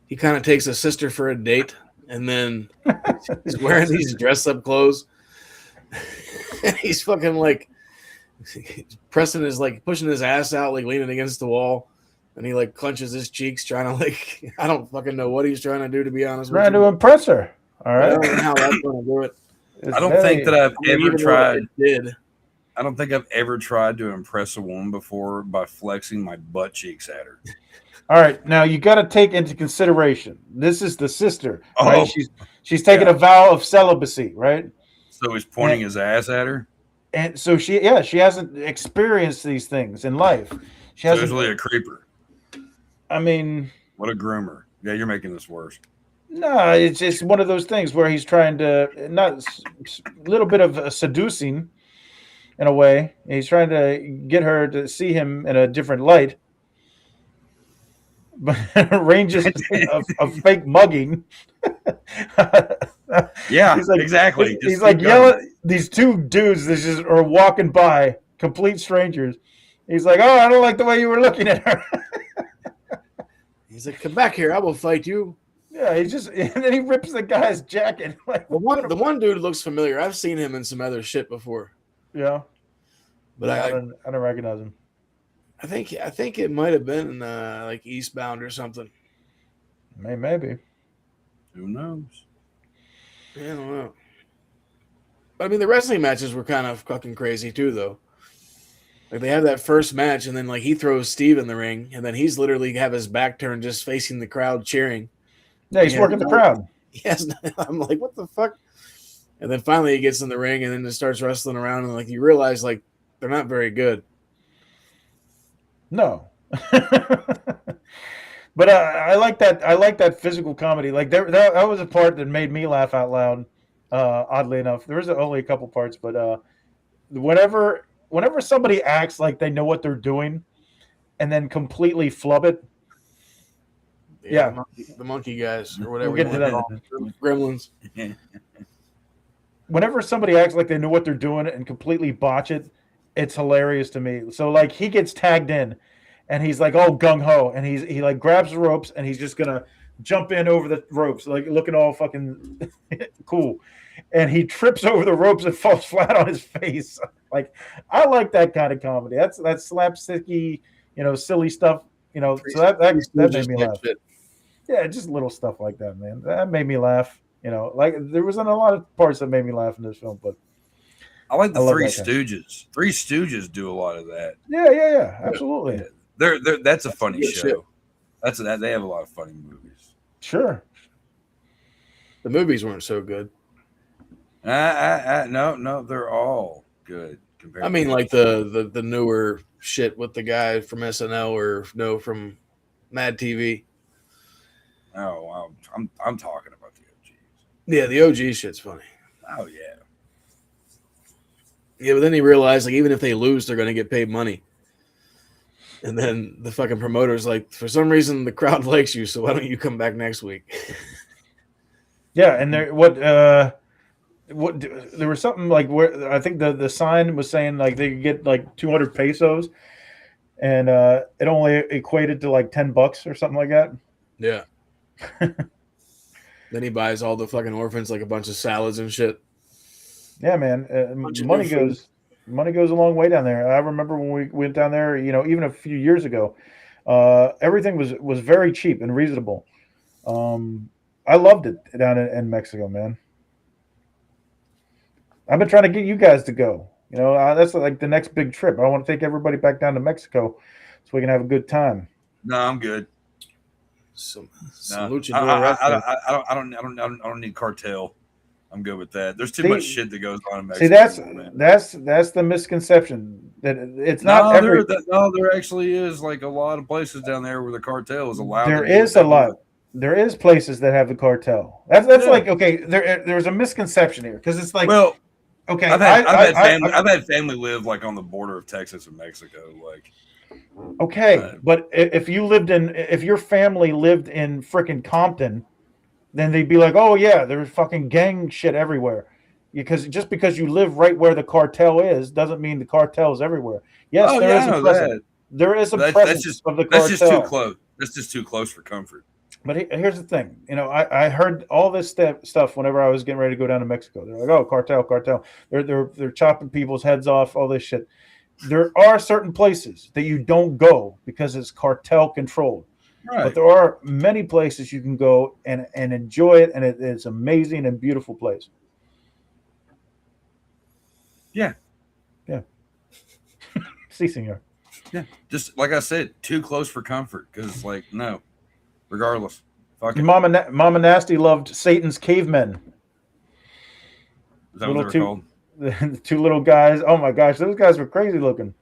he kind of takes a sister for a date, and then he's wearing these dress-up clothes, and he's fucking like pushing his ass out, like leaning against the wall, And he like clenches his cheeks, trying to like I don't fucking know what he's trying to do, to be honest. Trying with to you. impress her. All I right. don't know how that's going to do it. I don't think that I've ever Even though tried. it did. I don't think I've ever tried to impress a woman before by flexing my butt cheeks at her. All right, now you got to take into consideration. This is the sister, Oh, right? She's taking a vow of celibacy, right? So he's pointing his ass at her. And so she hasn't experienced these things in life. She So hasn't. he's really a creeper. I mean, What a groomer. Yeah, you're making this worse. no, it's just one of those things where he's trying to not a little bit of seducing, in a way. He's trying to get her to see him in a different light. But ranges of fake mugging. Yeah, He's like, exactly. Just He's like keep yelling. These two dudes that just are walking by, complete strangers. He's like, "Oh, I don't like the way you were looking at her." He's like, "Come back here, I will fight you." Yeah, and then he rips the guy's jacket. Like, The one dude looks familiar. I've seen him in some other shit before. yeah, But I don't recognize him. I think it might have been like Eastbound or something. Maybe. Who knows? I don't know. But I mean, the wrestling matches were kind of fucking crazy too, though. Like they have that first match, and then like he throws Steve in the ring, and then he's literally have his back turned, just facing the crowd, cheering. Yeah, he's working the crowd. Yes, I'm like, what the fuck? And then finally he gets in the ring, and then just starts wrestling around, and like you realize like they're not very good. No. But I like that. I like that physical comedy. Like that was a part that made me laugh out loud. Oddly enough, there was only a couple parts, but whenever somebody acts like they know what they're doing, and then completely flub it. Yeah. The monkey guys or whatever. We'll get to that. Gremlins. Whenever somebody acts like they know what they're doing and completely botch it, it's hilarious to me. So like he gets tagged in, and he's like, "Oh, gung ho," and he like grabs the ropes and he's just gonna jump in over the ropes, like looking all fucking cool, and he trips over the ropes and falls flat on his face. Like I like that kind of comedy. That's slapsticky, silly stuff. So that made me laugh. Yeah, just little stuff like that, man. That made me laugh. Like there wasn't a lot of parts that made me laugh in this film, but I like the love Three that guy. Stooges. Three Stooges do a lot of that. Yeah, absolutely. That's a funny Good show. shit. They have a lot of funny movies. Sure. The movies weren't so good. No, they're all good. Compared I mean, to like the newer shit with the guy from SNL or from Mad TV. Oh, I'm talking about the OGs. Yeah, the OG shit's funny. Oh yeah. Yeah, but then he realized like even if they lose, they're gonna get paid money. And then the fucking promoter's like, for some reason the crowd likes you, so why don't you come back next week? Yeah, and there there was something like where I think the sign was saying like they could get like 200 pesos, and it only equated to like $10 or something like that. Yeah. Then he buys all the fucking orphans like a bunch of salads and shit. Yeah, man. Money goes a long way down there. I remember when we went down there, even a few years ago, everything was very cheap and reasonable. I loved it down in Mexico, man. I've been trying to get you guys to go. That's like the next big trip. I want to take everybody back down to Mexico so we can have a good time. No, I'm good. Some No, luchador wrestling. I don't need cartel. I'm good with that. There's too much shit that goes on in Mexico. See, that's the misconception that it's not. There actually is like a lot of places down there where the cartel is allowed. There is a lot. There is places that have the cartel. That's like okay. There's a misconception here because it's like okay. I've had family live like on the border of Texas and Mexico. Like okay, but if your family lived in frickin' Compton, then they'd be like, oh yeah, there's fucking gang shit everywhere. Because just because you live right where the cartel is doesn't mean the cartel is everywhere. Yes, there is a presence of the cartel. That's just too close. That's just too close for comfort. But here's the thing. I heard all this stuff whenever I was getting ready to go down to Mexico. They're like, oh, cartel. They're chopping people's heads off, all this shit. there are certain places that you don't go because it's cartel controlled. Right. But there are many places you can go and enjoy it, and it's an amazing and beautiful place. Yeah. Yeah. Si, senor. Yeah. Just like I said, too close for comfort because, like, no. Regardless. Fuck it. Mama Nasty loved Satan's Cavemen. Is that what they're called? The two little guys. Oh my gosh, those guys were crazy looking.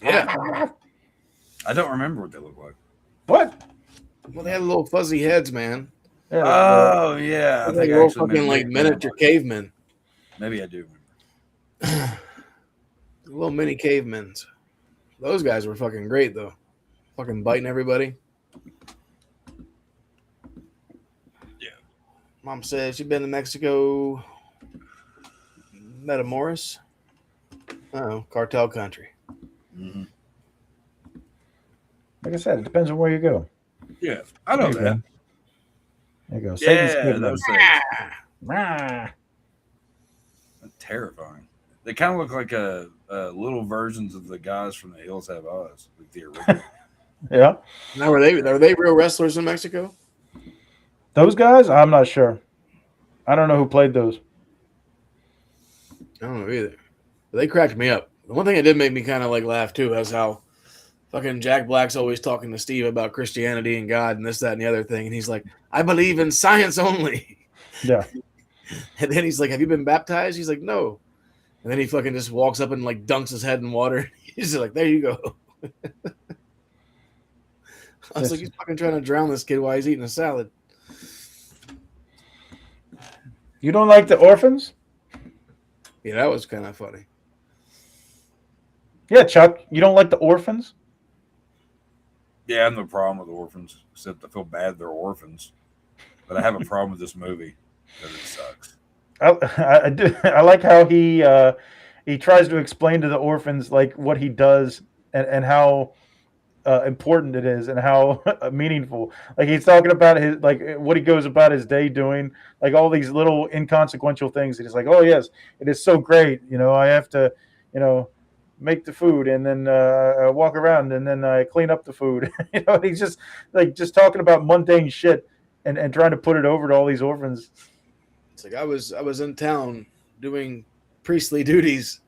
Yeah. I don't remember what they look like. What? Well, they had little fuzzy heads, man. Yeah, Oh, yeah. I They think were I actually fucking like miniature cavemen. Maybe I do remember. Little mini cavemen. Those guys were fucking great, though. Fucking biting everybody. Yeah. Mom said she'd been to Mexico. Metamoris. Oh, cartel country. Mm-hmm. like I said, it depends on where you go. Yeah. I know There you that. go. There you go. Satan's Yeah. Cavemen. Those things. Rah. That's terrifying. They kind of look like little versions of the guys from The Hills Have Eyes. Like the original. Yeah. Now, are they real wrestlers in Mexico? Those guys, I'm not sure. I don't know who played those. I don't know either. But they cracked me up. The one thing that did make me kind of like laugh too is how fucking Jack Black's always talking to Steve about Christianity and God and this, that, and the other thing. And he's like, I believe in science only. Yeah. And then he's like, have you been baptized? He's like, no. And then he fucking just walks up and like dunks his head in water. He's just like, there you go. I was like, he's fucking trying to drown this kid while he's eating a salad. You don't like the orphans? Yeah, that was kind of funny. Yeah, Chuck. You don't like the orphans? Yeah, I have no problem with orphans, except I feel bad they're orphans. But I have a problem with this movie because it sucks. I do. I like how he tries to explain to the orphans like what he does and how important it is and how meaningful. Like he's talking about his like what he goes about his day doing, like all these little inconsequential things. And he's like, oh yes, it is so great. You know, I have to, you know, make the food and then walk around and then I clean up the food. You know, he's just talking about mundane shit and trying to put it over to all these orphans. It's like I was in town doing priestly duties.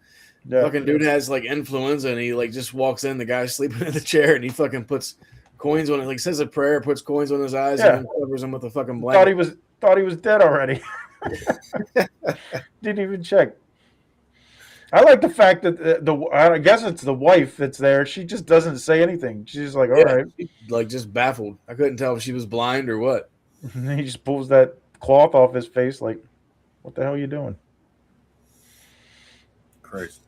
Yeah. Fucking dude has like influenza and he like just walks in, the guy's sleeping in the chair and he fucking puts coins on it, like says a prayer, puts coins on his eyes and then covers him with a fucking blanket. Thought he was dead already. Didn't even check. I like the fact that I guess it's the wife that's there. She just doesn't say anything. She's just like, all right. She, like just baffled. I couldn't tell if she was blind or what. And then he just pulls that cloth off his face like, what the hell are you doing? Crazy.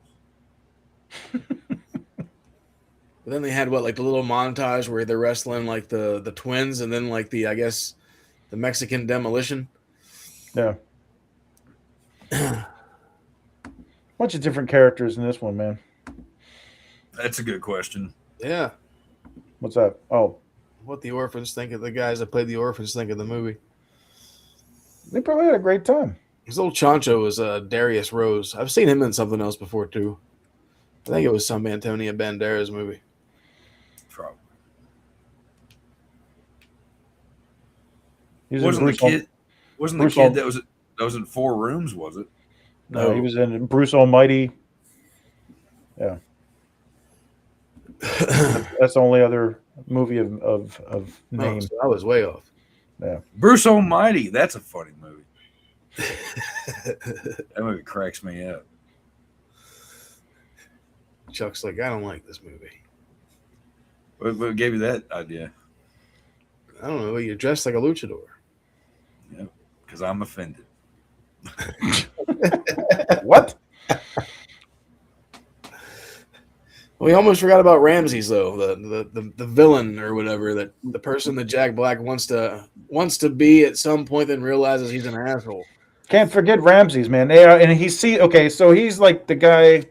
But then they had like the little montage where they're wrestling like the twins and then like the, I guess, the Mexican demolition. Yeah. Bunch of different characters in this one, man. That's a good question. Yeah. What's that? Oh. What the orphans think of the guys that played the orphans think of the movie. They probably had a great time. His old Chancho was Darius Rose. I've seen him in something else before too. I think it was some Antonio Banderas movie. Probably. Wasn't the kid that was in 4 Rooms, was it? No, he was in Bruce Almighty. Yeah. That's the only other movie of name. So I was way off. Yeah. Bruce Almighty. That's a funny movie. That movie cracks me up. Chuck's like, I don't like this movie. What gave you that idea? I don't know. You're dressed like a luchador. Yeah, because I'm offended. What? We almost forgot about Ramses though, the villain or whatever, that the person that Jack Black wants to be at some point, then realizes he's an asshole. Can't forget Ramses, man. Yeah, and so he's like the guy.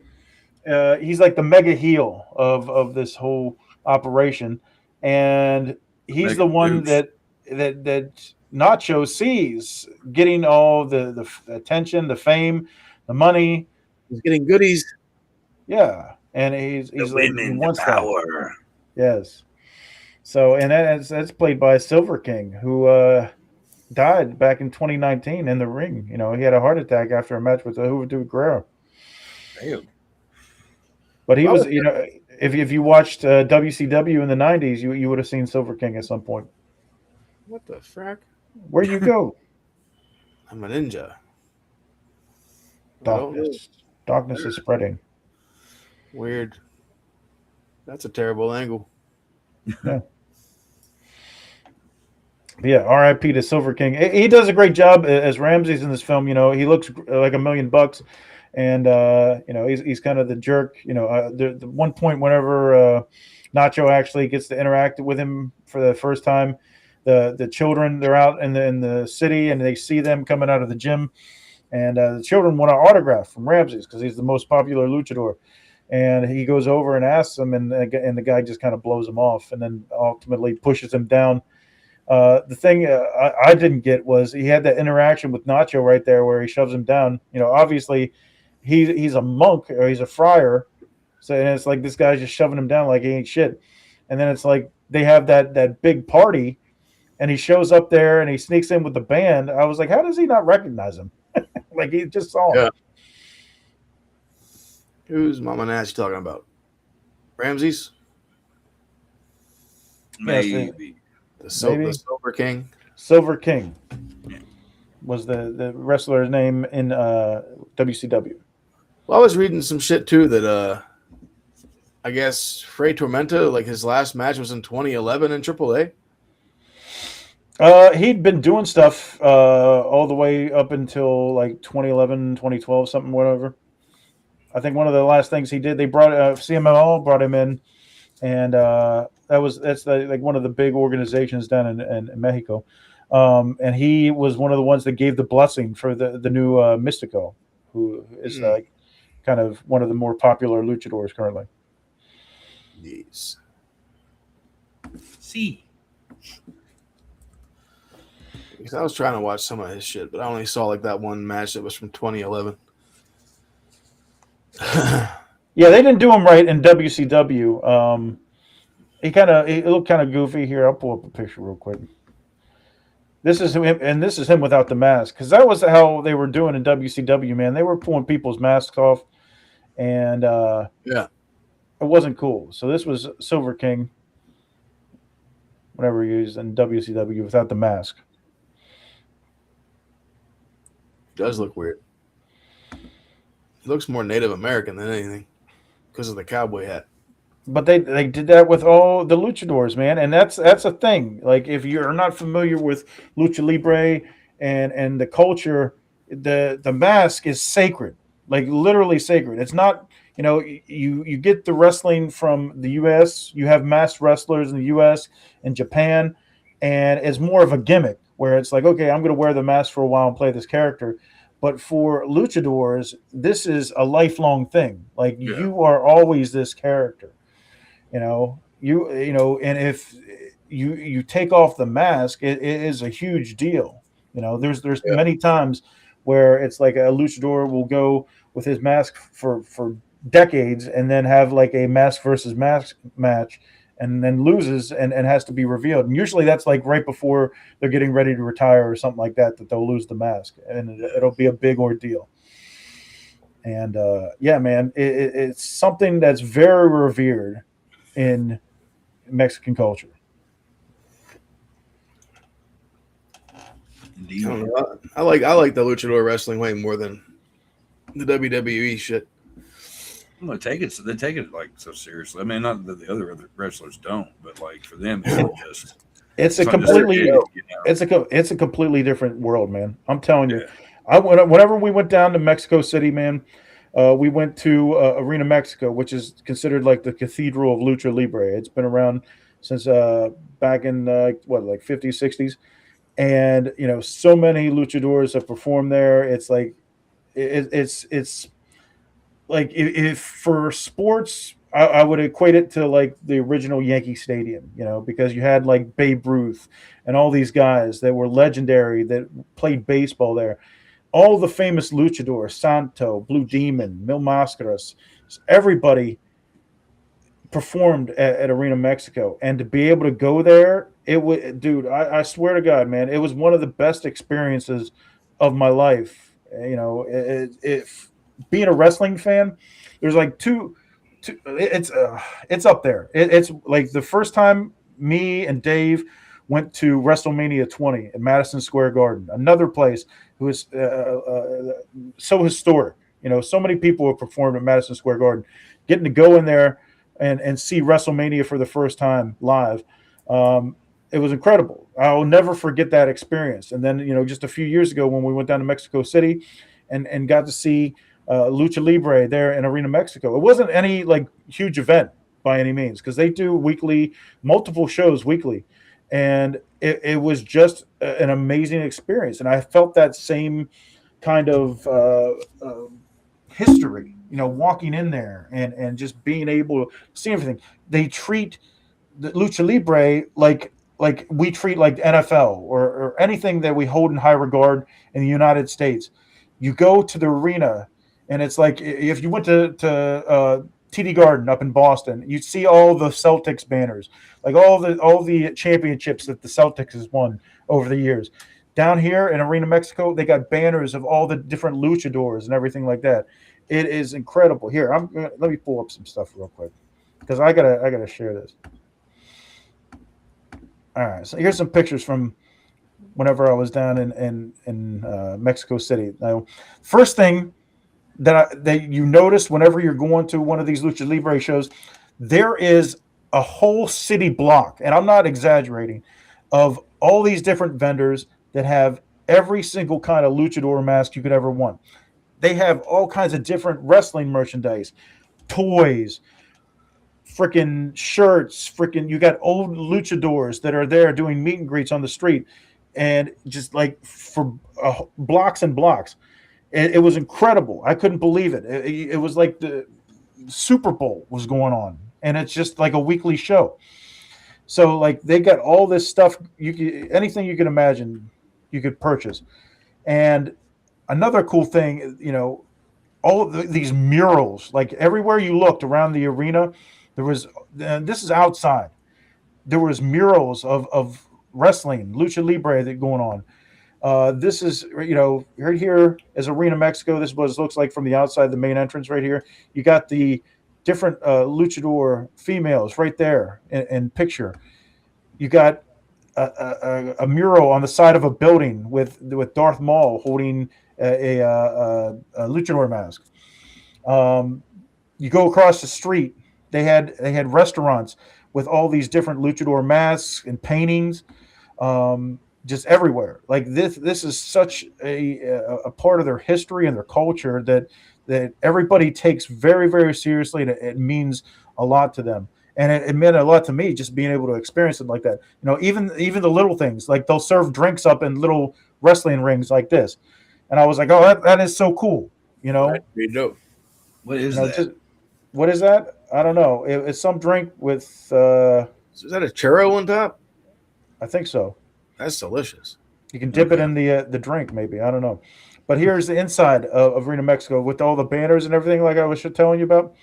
He's like the mega heel of this whole operation, and he's Mega the one douche. that Nacho sees getting all the attention, the fame, the money. He's getting goodies. Yeah, and he's The like, he women, the wants that. power. Yes. So, and that's played by Silver King, who died back in 2019 in the ring. You know, he had a heart attack after a match with Juventud Guerrero. Damn. But he was, you know, if you watched WCW in the 90s, you would have seen Silver King at some point. What the frack? Where'd you go? I'm a ninja. Darkness is spreading. Weird. That's a terrible angle. Yeah. Yeah, R.I.P. to Silver King. He does a great job as Ramses in this film. You know, he looks like $1 million, and you know, he's kind of the jerk. You know, the one point whenever Nacho actually gets to interact with him for the first time, the children, they're out in the city and they see them coming out of the gym, and the children want an autograph from Ramses because he's the most popular luchador. And he goes over and asks him, and the guy just kind of blows him off, and then ultimately pushes him down. The thing I didn't get was he had that interaction with Nacho right there where he shoves him down. You know, obviously he's a monk or he's a friar, so and it's like this guy's just shoving him down like he ain't shit. And then it's like they have that big party, and he shows up there and he sneaks in with the band. I was like, how does he not recognize him? Like he just saw him. Yeah. Who's Mama Nash talking about? Ramses? Maybe. The Silver King? Silver King was the wrestler's name in WCW. Well, I was reading some shit too that I guess Frey Tormenta, like his last match was in 2011 in AAA. He'd been doing stuff all the way up until like 2011, 2012, something, whatever. I think one of the last things he did, they brought CMLL brought him in, and that's like one of the big organizations down in Mexico, and he was one of the ones that gave the blessing for the new Mystico, who is like kind of one of the more popular luchadors currently. Yes. See. Because I was trying to watch some of his shit, but I only saw like that one match that was from 2011. Yeah, they didn't do him right in WCW. He looked kind of goofy. Here, I'll pull up a picture real quick. This is him, and this is him without the mask, because that was how they were doing in WCW. Man, they were pulling people's masks off, and yeah, it wasn't cool. So this was Silver King, whatever he used in WCW without the mask. Does look weird. He looks more Native American than anything because of the cowboy hat. But they did that with all the luchadors, man, and that's a thing. Like if you're not familiar with lucha libre and the culture, the mask is sacred, like literally sacred. It's not, you know, you get the wrestling from the U.S. You have masked wrestlers in the U.S. and Japan, and it's more of a gimmick where it's like, okay, I'm going to wear the mask for a while and play this character. But for luchadors, this is a lifelong thing. Like you are always this character, you know. And if you take off the mask, it is a huge deal. You know, there's many times where it's like a luchador will go with his mask for decades and then have like a mask versus mask match, and then loses and has to be revealed. And usually that's like right before they're getting ready to retire or something like that they'll lose the mask, and it'll be a big ordeal. And yeah, man, it's something that's very revered in Mexican culture. Indeed. I like the luchador wrestling way more than the WWE shit. Well, they take it like so seriously. I mean, not that the other wrestlers don't, but like for them, it's a completely different world, man. I'm telling you. Whenever we went down to Mexico City, man, we went to Arena Mexico, which is considered like the cathedral of lucha libre. It's been around since back in like 50s, 60s, and you know, so many luchadors have performed there. It's like it's like if for sports, I would equate it to like the original Yankee Stadium, you know, because you had like Babe Ruth and all these guys that were legendary that played baseball there. All the famous luchadors, Santo, Blue Demon, Mil Máscaras, everybody performed at Arena Mexico, and to be able to go there, it was, dude, I swear to God, man, it was one of the best experiences of my life. You know, being a wrestling fan, there's like it's up there. It's like the first time me and Dave went to WrestleMania 20 at Madison Square Garden, another place who is so historic. You know, so many people have performed at Madison Square Garden. Getting to go in there and see WrestleMania for the first time live, it was incredible. I'll never forget that experience. And then, you know, just a few years ago when we went down to Mexico City and got to see Lucha Libre there in Arena Mexico. It wasn't any like huge event by any means, because they do multiple shows weekly. And it was just an amazing experience. And I felt that same kind of history, you know, walking in there and just being able to see everything. They treat the Lucha Libre like we treat like NFL or anything that we hold in high regard in the United States. You go to the arena, and it's like if you went to TD Garden up in Boston, you'd see all the Celtics banners, like all the championships that the Celtics has won over the years. Down here in Arena Mexico, they got banners of all the different luchadors and everything like that. It is incredible. Here, let me pull up some stuff real quick, because I gotta share this. All right, so here's some pictures from whenever I was down in Mexico City. Now, first thing that you notice whenever you're going to one of these Lucha Libre shows, there is a whole city block, and I'm not exaggerating, of all these different vendors that have every single kind of luchador mask you could ever want. They have all kinds of different wrestling merchandise, toys, freaking shirts, you got old luchadors that are there doing meet and greets on the street, and just like for blocks and blocks. It was incredible. I couldn't believe it. It was like the Super Bowl was going on, and it's just like a weekly show. So like they got all this stuff, anything you can imagine, you could purchase. And another cool thing, you know, all these murals, like everywhere you looked around the arena, there was, and this is outside, there was murals of wrestling, Lucha Libre that going on. This is, you know, right here is Arena Mexico. This is what it looks like from the outside, the main entrance right here. You got the different luchador females right there in picture. You got a mural on the side of a building with Darth Maul holding a luchador mask. You go across the street. They had restaurants with all these different luchador masks and paintings, just everywhere. Like this is such a part of their history and their culture that everybody takes very, very seriously. And it means a lot to them. And it meant a lot to me just being able to experience it like that. You know, even the little things, like they'll serve drinks up in little wrestling rings like this. And I was like, oh, that is so cool. You know, Pretty dope. What is that? What is that? I don't know. It's some drink with. Is that a churro on top? I think so. That's delicious. You can dip it in the drink, maybe. I don't know. But here's the inside of Arena Mexico with all the banners and everything, like I was telling you about.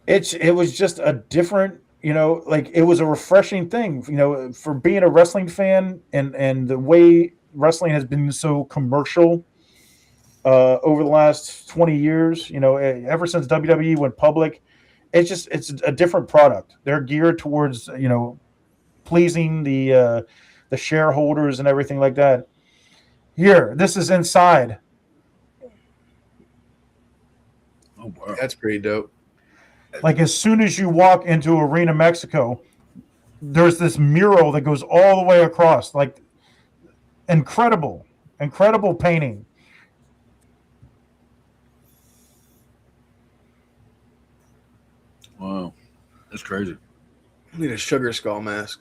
It was just a different, you know, like it was a refreshing thing, you know, for being a wrestling fan and the way wrestling has been so commercial over the last 20 years, you know, ever since WWE went public. It's a different product. They're geared towards, you know, pleasing the shareholders and everything like that. Here, this is inside. Oh, wow. That's pretty dope. Like as soon as you walk into Arena Mexico, there's this mural that goes all the way across. Like incredible painting. Wow. That's crazy. I need a sugar skull mask.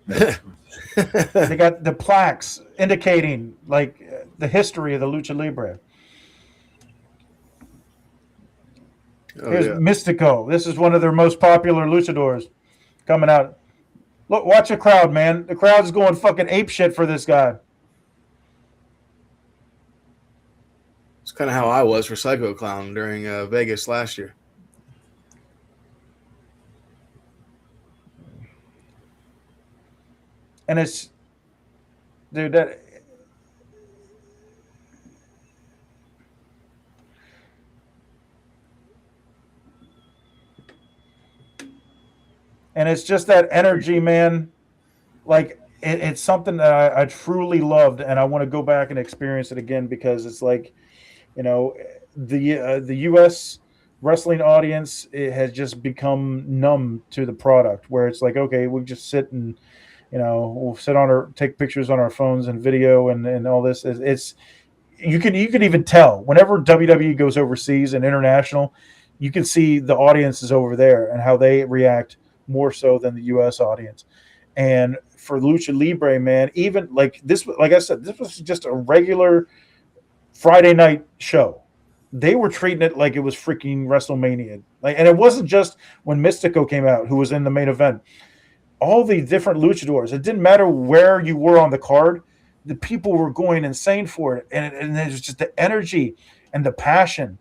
They got the plaques indicating like the history of the Lucha Libre. Here's Mystico. This is one of their most popular luchadors coming out. Look, watch the crowd, man. The crowd's going fucking ape shit for this guy. It's kind of how I was for Psycho Clown during Vegas last year. And it's, dude, that. And it's just that energy, man. Like, it's something that I truly loved, and I want to go back and experience it again, because it's like, you know, the U.S. wrestling audience, it has just become numb to the product, where it's like, okay, we just sit and, you know, we'll sit on our, take pictures on our phones and video and all this. It's you can even tell whenever WWE goes overseas and international, you can see the audiences over there and how they react more so than the U.S. audience. And for Lucha Libre, man, even like this, like I said, this was just a regular Friday night show. They were treating it like it was freaking WrestleMania. Like, and it wasn't just when Mystico came out, who was in the main event. All the different luchadors, it didn't matter where you were on the card, the people were going insane for it. And there's just the energy and the passion.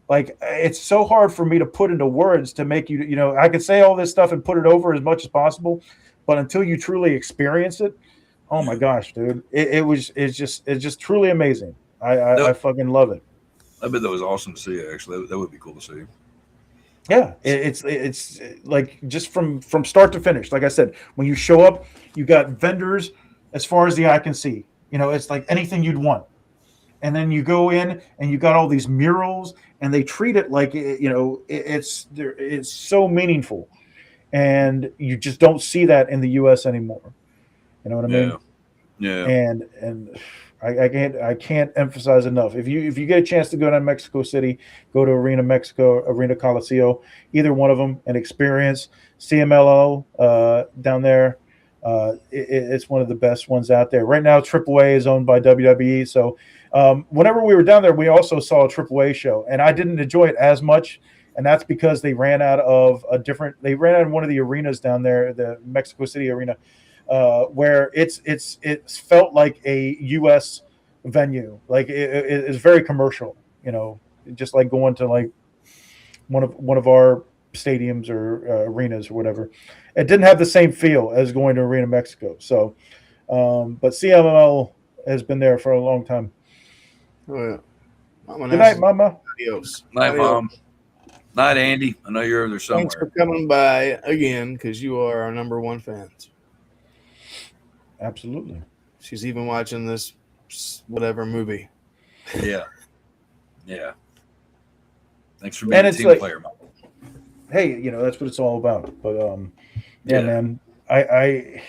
Like, it's so hard for me to put into words to make you, you know, I can say all this stuff and put it over as much as possible, but until you truly experience it, oh my gosh, dude, it's just truly amazing. I fucking love it. I bet that was awesome to see. Actually, that would be cool to see. Yeah, it's like just from start to finish. Like I said, when you show up, you got vendors as far as the eye can see. You know, it's like anything you'd want. And then you go in and you got all these murals, and they treat it like, you know, it's so meaningful, and you just don't see that in the U.S. anymore. You know what I mean? Yeah. And I can't emphasize enough. If you get a chance to go down to Mexico City, go to Arena Mexico, Arena Coliseo, either one of them, and experience CMLL down there. It's one of the best ones out there right now. AAA is owned by WWE, so whenever we were down there, we also saw a AAA show, and I didn't enjoy it as much, and that's because they ran out of one of the arenas down there, the Mexico City arena, where it's felt like a U.S. venue, like it's very commercial, you know, just like going to like one of our stadiums or arenas or whatever. It didn't have the same feel as going to Arena Mexico. So, but CMLL has been there for a long time. Oh yeah. Good night, Mama. Adios. Night, Mom. Night, Andy. I know you're over there somewhere. Thanks for coming by again, because you are our number one fans. Absolutely. She's even watching this whatever movie. Yeah. Thanks for being a team player, Mom. Hey, you know, that's what it's all about. But yeah, man, I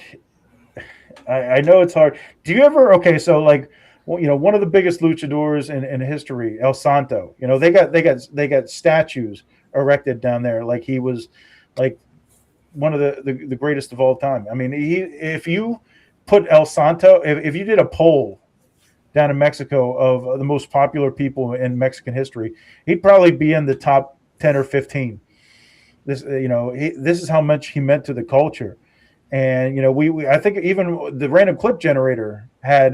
know it's hard. Do you ever? Okay, so like, well, you know, one of the biggest luchadors in history, El Santo. You know, they got statues erected down there, like he was like one of the greatest of all time. I mean, if you put El Santo, if you did a poll down in Mexico of the most popular people in Mexican history, he'd probably be in the top 10 or 15. This, you know, this is how much he meant to the culture. And, you know, I think even the Random Clip Generator had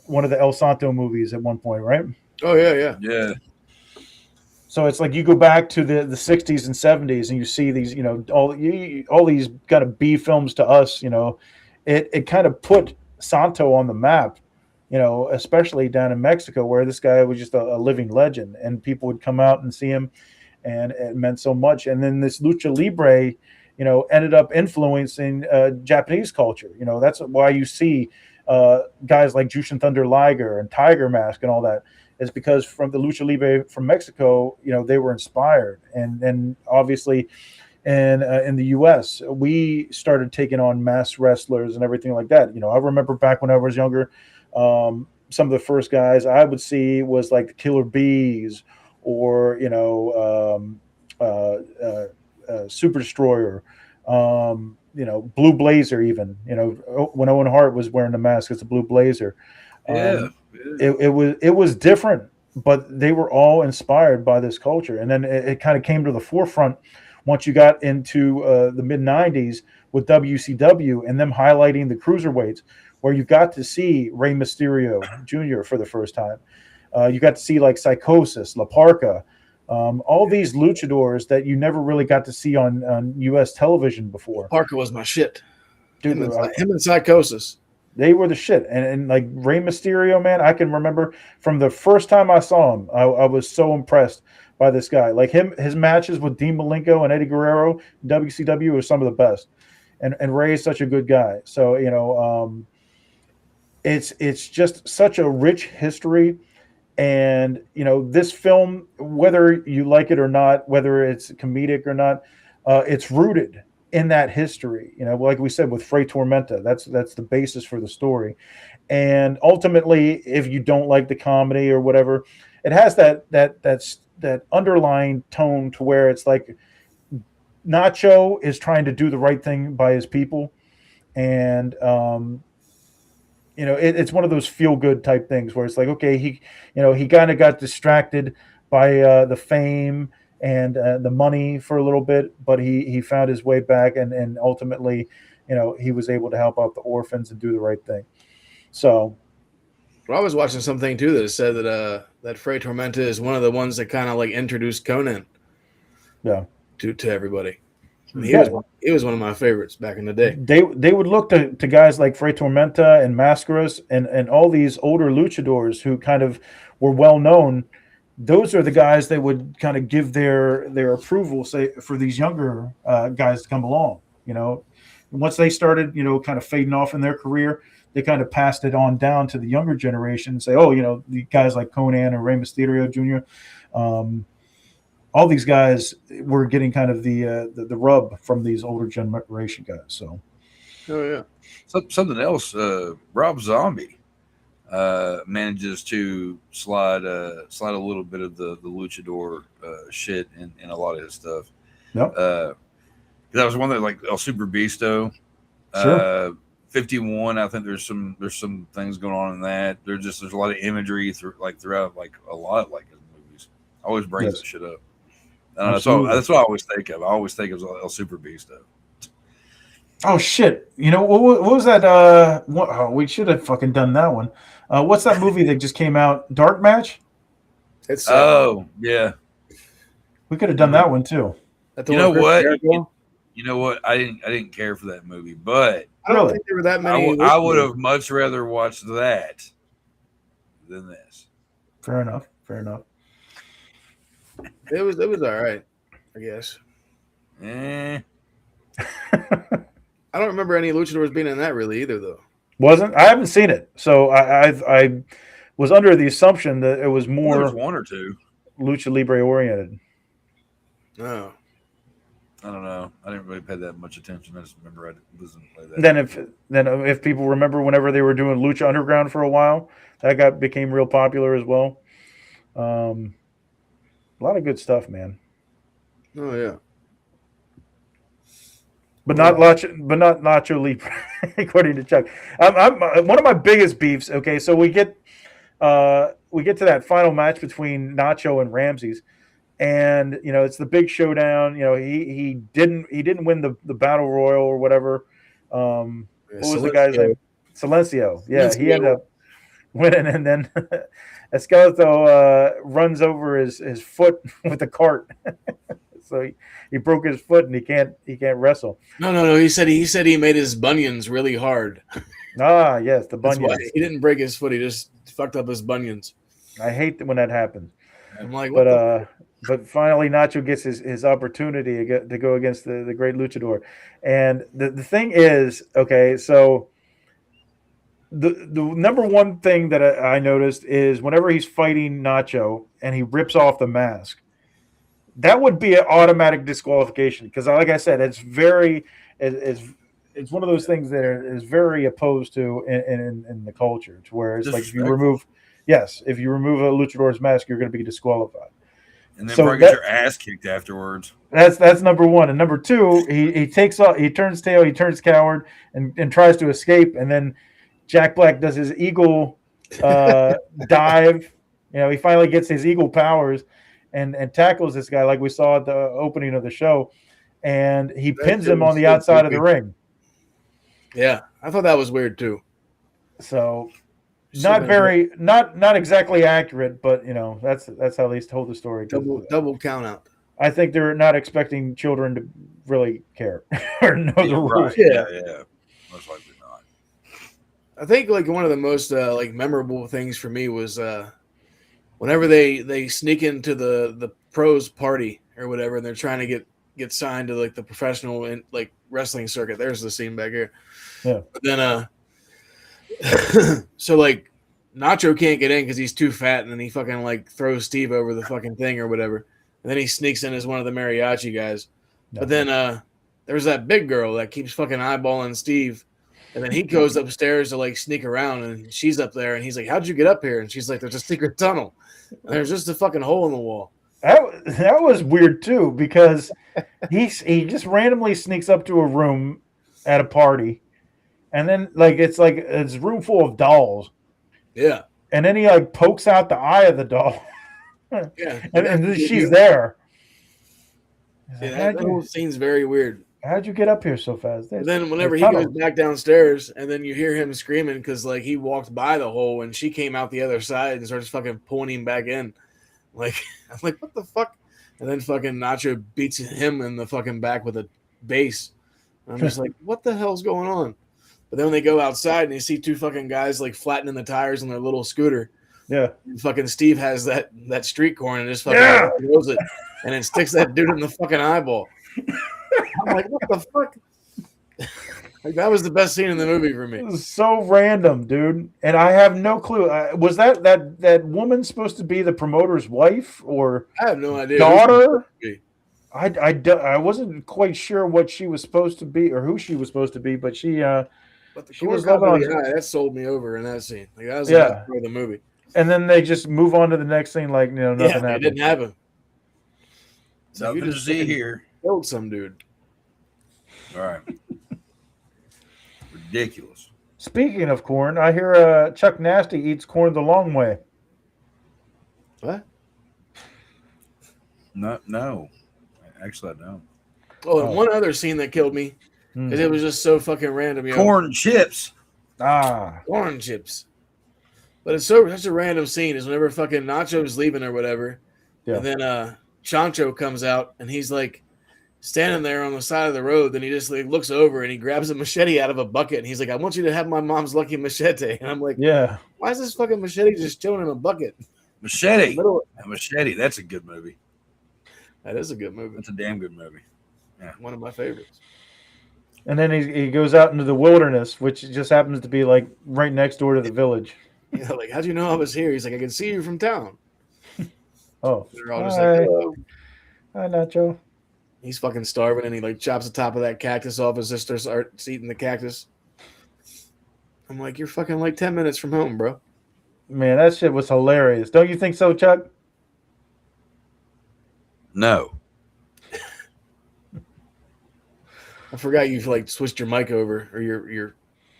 one of the El Santo movies at one point, right? Oh, yeah. So it's like you go back to the 60s and 70s and you see these, you know, all these kind of B films to us, you know, it kind of put Santo on the map, you know, especially down in Mexico, where this guy was just a living legend, and people would come out and see him, and it meant so much. And then this Lucha Libre, you know, ended up influencing Japanese culture. You know, that's why you see guys like Jushin Thunder Liger and Tiger Mask and all that, is because from the Lucha Libre from Mexico, you know, they were inspired. And then obviously in the U.S., we started taking on mass wrestlers and everything like that. You know, I remember back when I was younger, some of the first guys I would see was like the Killer Bees, or, you know, Super Destroyer, you know, Blue Blazer even. You know, when Owen Hart was wearing the mask, it's a Blue Blazer. It was different, but they were all inspired by this culture. And then it kind of came to the forefront once you got into the mid-'90s with WCW and them highlighting the cruiserweights, where you got to see Rey Mysterio Jr. for the first time. You got to see like Psychosis, La Parca, all these luchadors that you never really got to see on U.S. television before. Parker was my shit. Dude, Him and Psychosis. they were the shit. And like Rey Mysterio, man, I can remember from the first time I saw him, I was so impressed by this guy. Like his matches with Dean Malenko and Eddie Guerrero in WCW were some of the best. And Ray is such a good guy. So, it's just such a rich history. And, this film, whether you like it or not, whether it's comedic or not, it's rooted in that history. Like we said with Fray Tormenta, that's the basis for the story. And ultimately, if you don't like the comedy or whatever, it has that underlying tone to where it's like Nacho is trying to do the right thing by his people. And, it's one of those feel good type things where it's like, okay, he kind of got distracted by the fame and the money for a little bit, but he found his way back, and ultimately, he was able to help out the orphans and do the right thing. So, well, I was watching something too that said that Fray Tormenta is one of the ones that kind of like introduced Conan. Yeah. To everybody. I mean, he was one of my favorites back in the day. They would look to guys like Fray Tormenta and Mascaras and all these older luchadors who kind of were well known. Those are the guys that would kind of give their approval, say, for these younger guys to come along. Once they started, kind of fading off in their career, they kind of passed it on down to the younger generation and say, oh, the guys like Conan or Rey Mysterio Jr. All these guys were getting kind of the rub from these older generation guys. So, oh yeah. Something else. Rob Zombie manages to slide a little bit of the luchador shit in a lot of his stuff. Yep. That was one that like El Super Bisto. Sure. 51. I think there's some things going on in that. There's a lot of imagery throughout like a lot like his movies. I always brings that shit up. That's what I always think of. I always think of El Super Bisto. Oh shit! What was that? We should have fucking done that one. What's that movie that just came out? Dark Match. It's yeah. We could have done that one too. You know what? I didn't care for that movie, but I don't think there were that many. I would have much rather watched that than this. Fair enough. It was all right, I guess. Eh. I don't remember any luchadors being in that really either, though. Wasn't? I haven't seen it, so I was under the assumption that it was more There's one or two lucha libre oriented. No, I don't know. I didn't really pay that much attention. I just remember I wasn't play that. Then if people remember, whenever they were doing Lucha Underground for a while, that became real popular as well. A lot of good stuff, man. Oh yeah. But not Nacho Libre, according to Chuck. I'm one of my biggest beefs. Okay, so we get to that final match between Nacho and Ramses, and it's the big showdown. He didn't win the battle royal or whatever. What was the guy's name? Silencio. Yeah, he ended up winning, and then Esqueleto runs over his foot with a cart. So he broke his foot and he can't wrestle. No. He said he made his bunions really hard. Ah, yes, the bunions. That's why he didn't break his foot. He just fucked up his bunions. I hate when that happens. I'm like, but finally Nacho gets his opportunity to go against the great luchador. And the thing is, okay, so the number one thing that I noticed is whenever he's fighting Nacho and he rips off the mask, that would be an automatic disqualification because, like I said, it's one of those things that is very opposed to in the culture, to where it's like if you remove a luchador's mask, you're going to be disqualified. And then probably get your ass kicked afterwards. That's number one. And number two, he turns tail, he turns coward and tries to escape. And then Jack Black does his eagle dive. He finally gets his eagle powers and tackles this guy like we saw at the opening of the show. And he pins him on the outside of the ring. Yeah, I thought that was weird too. So, not exactly accurate, but that's how they told the story. Double count out. I think they're not expecting children to really care or know the rules. Right. Yeah. Most likely not. I think like one of the most like memorable things for me was whenever they sneak into the pros party or whatever, and they're trying to get signed to like the professional and like wrestling circuit. There's the scene back here. Yeah. But then so like Nacho can't get in because he's too fat, and then he fucking like throws Steve over the fucking thing or whatever. And then he sneaks in as one of the mariachi guys. No. But then there's that big girl that keeps fucking eyeballing Steve. And then he goes upstairs to like sneak around, and she's up there, and he's like, "How'd you get up here?" And she's like, "There's a secret tunnel. And there's just a fucking hole in the wall." That was weird too, because he just randomly sneaks up to a room at a party, and then it's a room full of dolls. Yeah. And then he like pokes out the eye of the doll. Yeah. and then she's there. Yeah, that whole scene's very weird. How'd you get up here so fast? And then whenever he goes back downstairs, and then you hear him screaming because like he walked by the hole and she came out the other side and starts fucking pulling him back in. Like, I'm like, what the fuck? And then fucking Nacho beats him in the fucking back with a base. I'm just like, what the hell's going on? But then when they go outside and you see two fucking guys like flattening the tires on their little scooter. Yeah. And fucking Steve has that street corn and just fucking throws it and then sticks that dude in the fucking eyeball. I'm like, what the fuck? Like, that was the best scene in the movie for me. It was so random, dude. And I have no clue. Was that woman supposed to be the promoter's wife or I have no idea. Daughter? I wasn't quite sure what she was supposed to be or who she was supposed to be, but she was loving on. That sold me over in that scene. Like, that was the best part of the movie. And then they just move on to the next scene like nothing happened. It didn't happen. So nothing to see here. Killed some dude. All right. Ridiculous. Speaking of corn, I hear Chuck Nasty eats corn the long way. What? No. Actually, I don't. Oh, and one other scene that killed me because it was just so fucking random. Corn chips. Corn chips. But it's such a random scene is whenever fucking Nacho's leaving or whatever. Yeah. And then Chancho comes out and he's like standing there on the side of the road. Then he just like looks over and he grabs a machete out of a bucket and he's like, "I want you to have my mom's lucky machete." And I'm like, "Yeah, why is this fucking machete just chilling in a bucket?" Machete. Machete. That's a good movie. That is a good movie. That's a damn good movie. Yeah, one of my favorites. And then he goes out into the wilderness, which just happens to be like right next door to the village. Yeah, like, how'd you know I was here? He's like, I can see you from town. Oh, they're all just like, hello. Hi, Nacho. He's fucking starving, and he like chops the top of that cactus off. His sister starts eating the cactus. I'm like, you're fucking like 10 minutes from home, bro. Man, that shit was hilarious. Don't you think so, Chuck? No. I forgot you like switched your mic over or your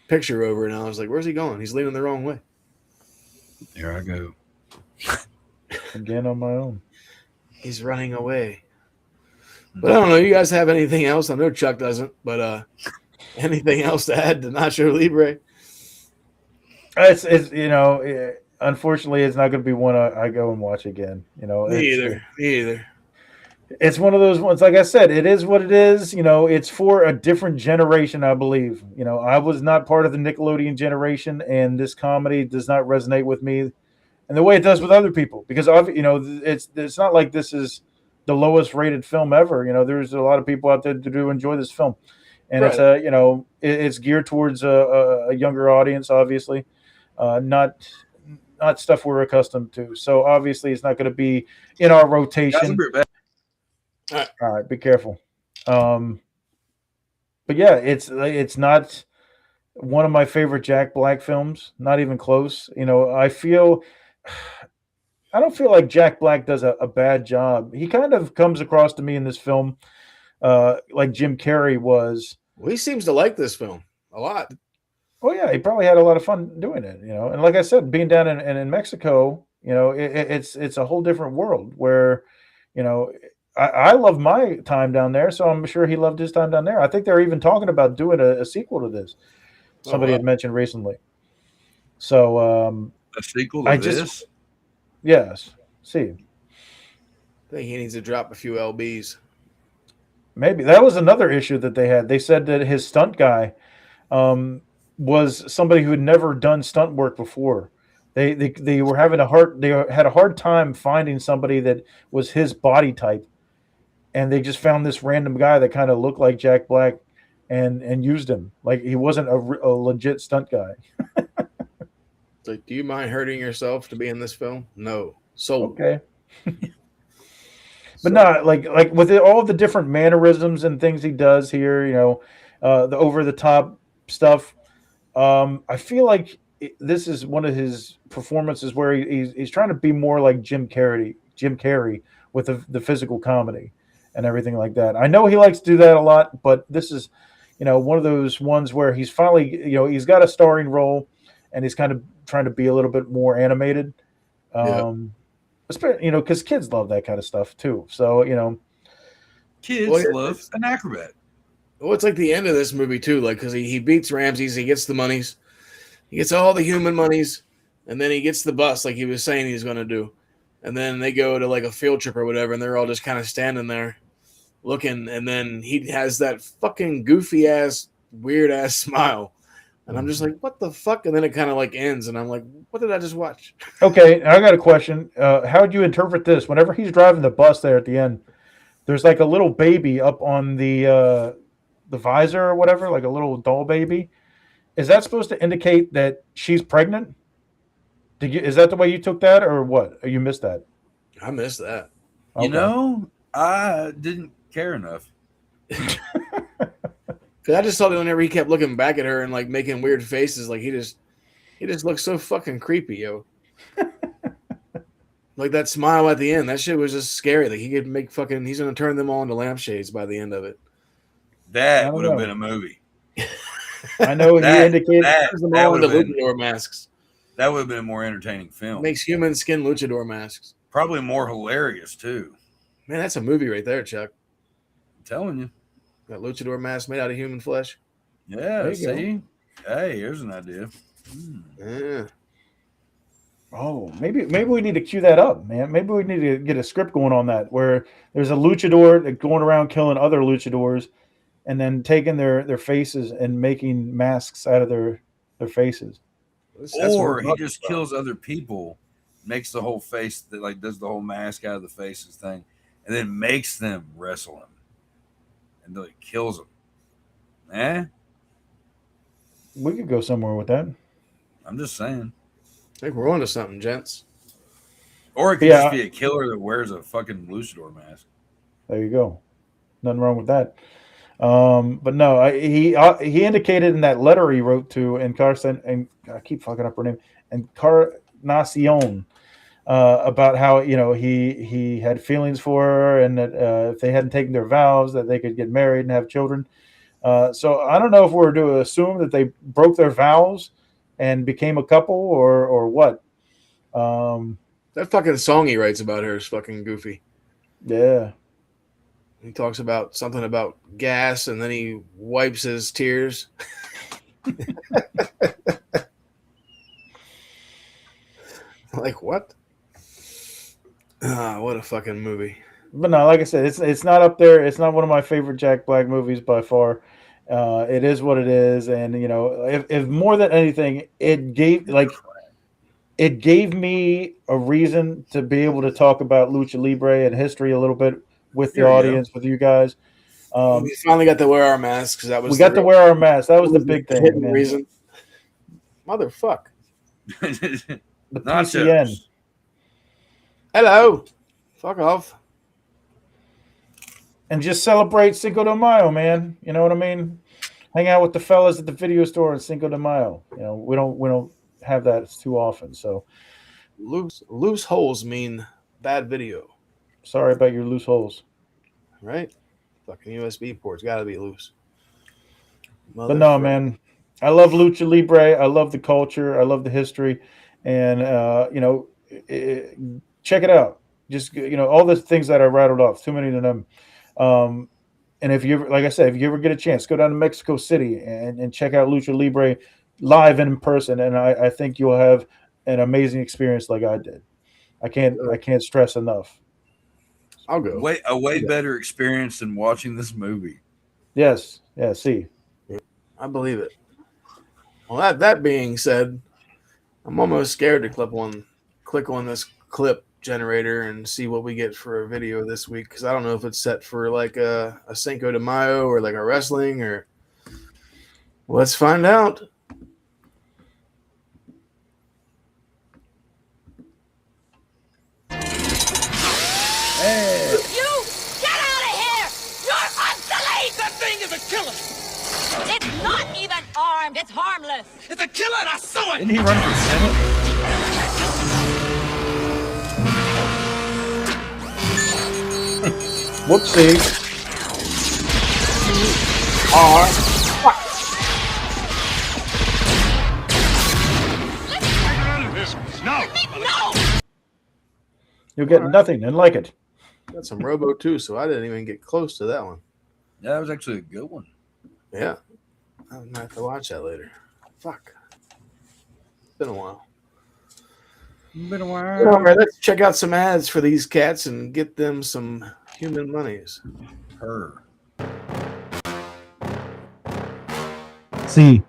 picture over, and I was like, where's he going? He's leaning the wrong way. Here I go. Again on my own. He's running away. But I don't know. You guys have anything else? I know Chuck doesn't, but anything else to add to Nacho Libre? It's unfortunately, it's not going to be one I go and watch again. Me either. It's one of those ones, like I said, it is what it is. It's for a different generation, I believe. I was not part of the Nickelodeon generation, and this comedy does not resonate with me in the way it does with other people. Because, it's not like this is the lowest rated film ever. There's a lot of people out there that do enjoy this film. And right. It's geared towards a younger audience, obviously. Not stuff we're accustomed to. So, obviously, it's not going to be in our rotation. All right, be careful. But yeah, it's not one of my favorite Jack Black films. Not even close. I don't feel like Jack Black does a bad job. He kind of comes across to me in this film like Jim Carrey was. Well, he seems to like this film a lot. Oh yeah, he probably had a lot of fun doing it. And like I said, being down in Mexico, it's a whole different world where, I love my time down there, so I'm sure he loved his time down there. I think they're even talking about doing a sequel to this. Somebody had mentioned recently. So A sequel to I this? just yes, see, I think he needs to drop a few lbs. maybe that was another issue that they had. They said that his stunt guy was somebody who had never done stunt work before. They were having they had a hard time finding somebody that was his body type, and they just found this random guy that kind of looked like Jack Black, and used him like he wasn't a legit stunt guy. It's like, do you mind hurting yourself to be in this film? No, sold. Okay. But no, like with all of the different mannerisms and things he does here, the over the top stuff. I feel like this is one of his performances where he's trying to be more like Jim Carrey with the physical comedy and everything like that. I know he likes to do that a lot, but this is, one of those ones where he's finally, he's got a starring role, and he's kind of trying to be a little bit more animated. Because kids love that kind of stuff too. So, Kids love an acrobat. Well, it's like the end of this movie too, like because he beats Ramses, he gets the monies, he gets all the human monies, and then he gets the bus like he was saying he's going to do, and then they go to like a field trip or whatever, and they're all just kind of standing there looking, and then he has that fucking goofy ass, weird ass smile. And I'm just like, what the fuck? And then it kind of like ends, and I'm like, what did I just watch? Okay, I got a question. How would you interpret this? Whenever he's driving the bus there at the end, there's like a little baby up on the visor or whatever, like a little doll baby. Is that supposed to indicate that she's pregnant? Is that the way you took that, or what? Or you missed that? I missed that. Okay. I didn't care enough. Because I just saw that whenever he kept looking back at her and like making weird faces, like he just looks so fucking creepy, yo. Like that smile at the end, that shit was just scary. Like he could make fucking, he's gonna turn them all into lampshades by the end of it. That would have been a movie. I know he indicated turns them all into luchador masks. That would have been a more entertaining film. Makes human skin luchador masks. Probably more hilarious too. Man, that's a movie right there, Chuck. I'm telling you. That luchador mask made out of human flesh. Yeah, see? Hey, here's an idea. Yeah. Oh, maybe we need to cue that up, man. Maybe we need to get a script going on that, where there's a luchador going around killing other luchadors, and then taking their faces and making masks out of their faces. Or he just kills other people, makes the whole face that like does the whole mask out of the faces thing, and then makes them wrestle him, and then kills them. We could go somewhere with that. I'm just saying. I think we're on to something, gents. Or it could just be a killer that wears a fucking luchador mask. There you go. Nothing wrong with that. But no, he indicated in that letter he wrote to Encarnacion, and I keep fucking up her name, Encarnacion, about how he had feelings for her, and that if they hadn't taken their vows, that they could get married and have children. So I don't know if we're to assume that they broke their vows and became a couple, or what. That fucking song he writes about her is fucking goofy. Yeah. He talks about something about gas, and then he wipes his tears. Like, what? What a fucking movie. But no, like I said, it's not up there. It's not one of my favorite Jack Black movies by far. It is what it is, and if more than anything, it gave me a reason to be able to talk about Lucha Libre and history a little bit with the audience, with you guys. We finally got to wear our masks. We got to wear our masks. That was the big thing. Man. Reason. Motherfuck. The PCN. Nachos. Hello. Fuck off. And just celebrate Cinco de Mayo, man. You know what I mean? Hang out with the fellas at the video store on Cinco de Mayo. We don't have that too often. So loose holes mean bad video. Sorry about your loose holes. Right? Fucking USB ports gotta be loose. But no, man. I love Lucha Libre. I love the culture. I love the history. And check it out. Just all the things that I rattled off. Too many to them. And if you ever, like I said, if you ever get a chance, go down to Mexico City and check out Lucha Libre live and in person, and I think you'll have an amazing experience like I did. I can't stress enough. I'll go. A way better experience than watching this movie. Yes. Yeah. See. I believe it. Well, that being said, I'm almost scared to click on this clip generator and see what we get for a video this week, because I don't know if it's set for like a Cinco de Mayo or like a wrestling or. Let's find out. Hey. You get out of here! You're obsolete! That thing is a killer! It's not even armed, it's harmless. It's a killer and I saw it! Didn't he run for Senate? Whoopsie. No! No! You'll get nothing and like it. Got some Robo too, so I didn't even get close to that one. Yeah, that was actually a good one. Yeah. I'm gonna have to watch that later. Fuck. It's been a while. All right, let's check out some ads for these cats and get them some human monies. Her. See.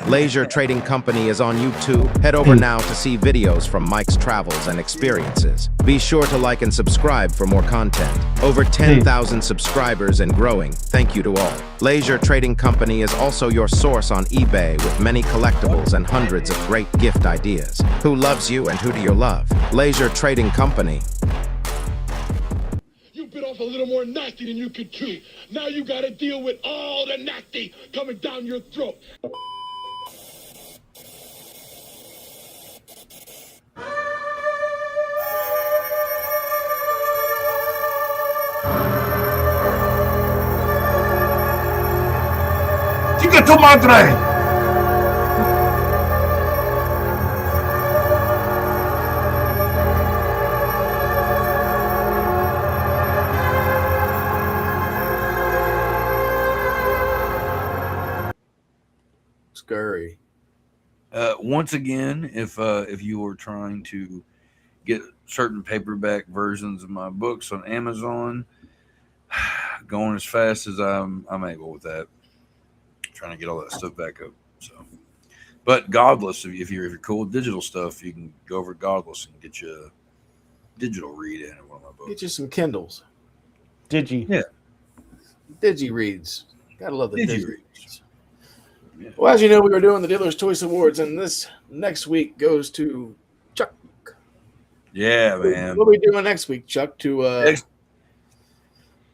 Leisure Trading Company is on YouTube. Head over now to see videos from Mike's travels and experiences. Be sure to like and subscribe for more content. Over 10,000 subscribers and growing. Thank you to all. Leisure Trading Company is also your source on eBay with many collectibles and hundreds of great gift ideas. Who loves you and who do you love? Leisure Trading Company. You bit off a little more nasty than you could chew. Now you gotta deal with all the nasty coming down your throat. Chica tu madre! Scurry. Once again, if you are trying to get certain paperback versions of my books on Amazon, going as fast as I'm able with that. Trying to get all that stuff back up. So, but Godless, if you're cool with digital stuff, you can go over to Godless and get you a digital read in one of my books. Get you some Kindles. Digi. Yeah. Digi reads. Gotta love the Digi Digi-reads. reads. Yeah. Well, as you know, we were doing the Dealer's Choice Awards, and this next week goes to Chuck. Yeah, man. What are we doing next week, Chuck, to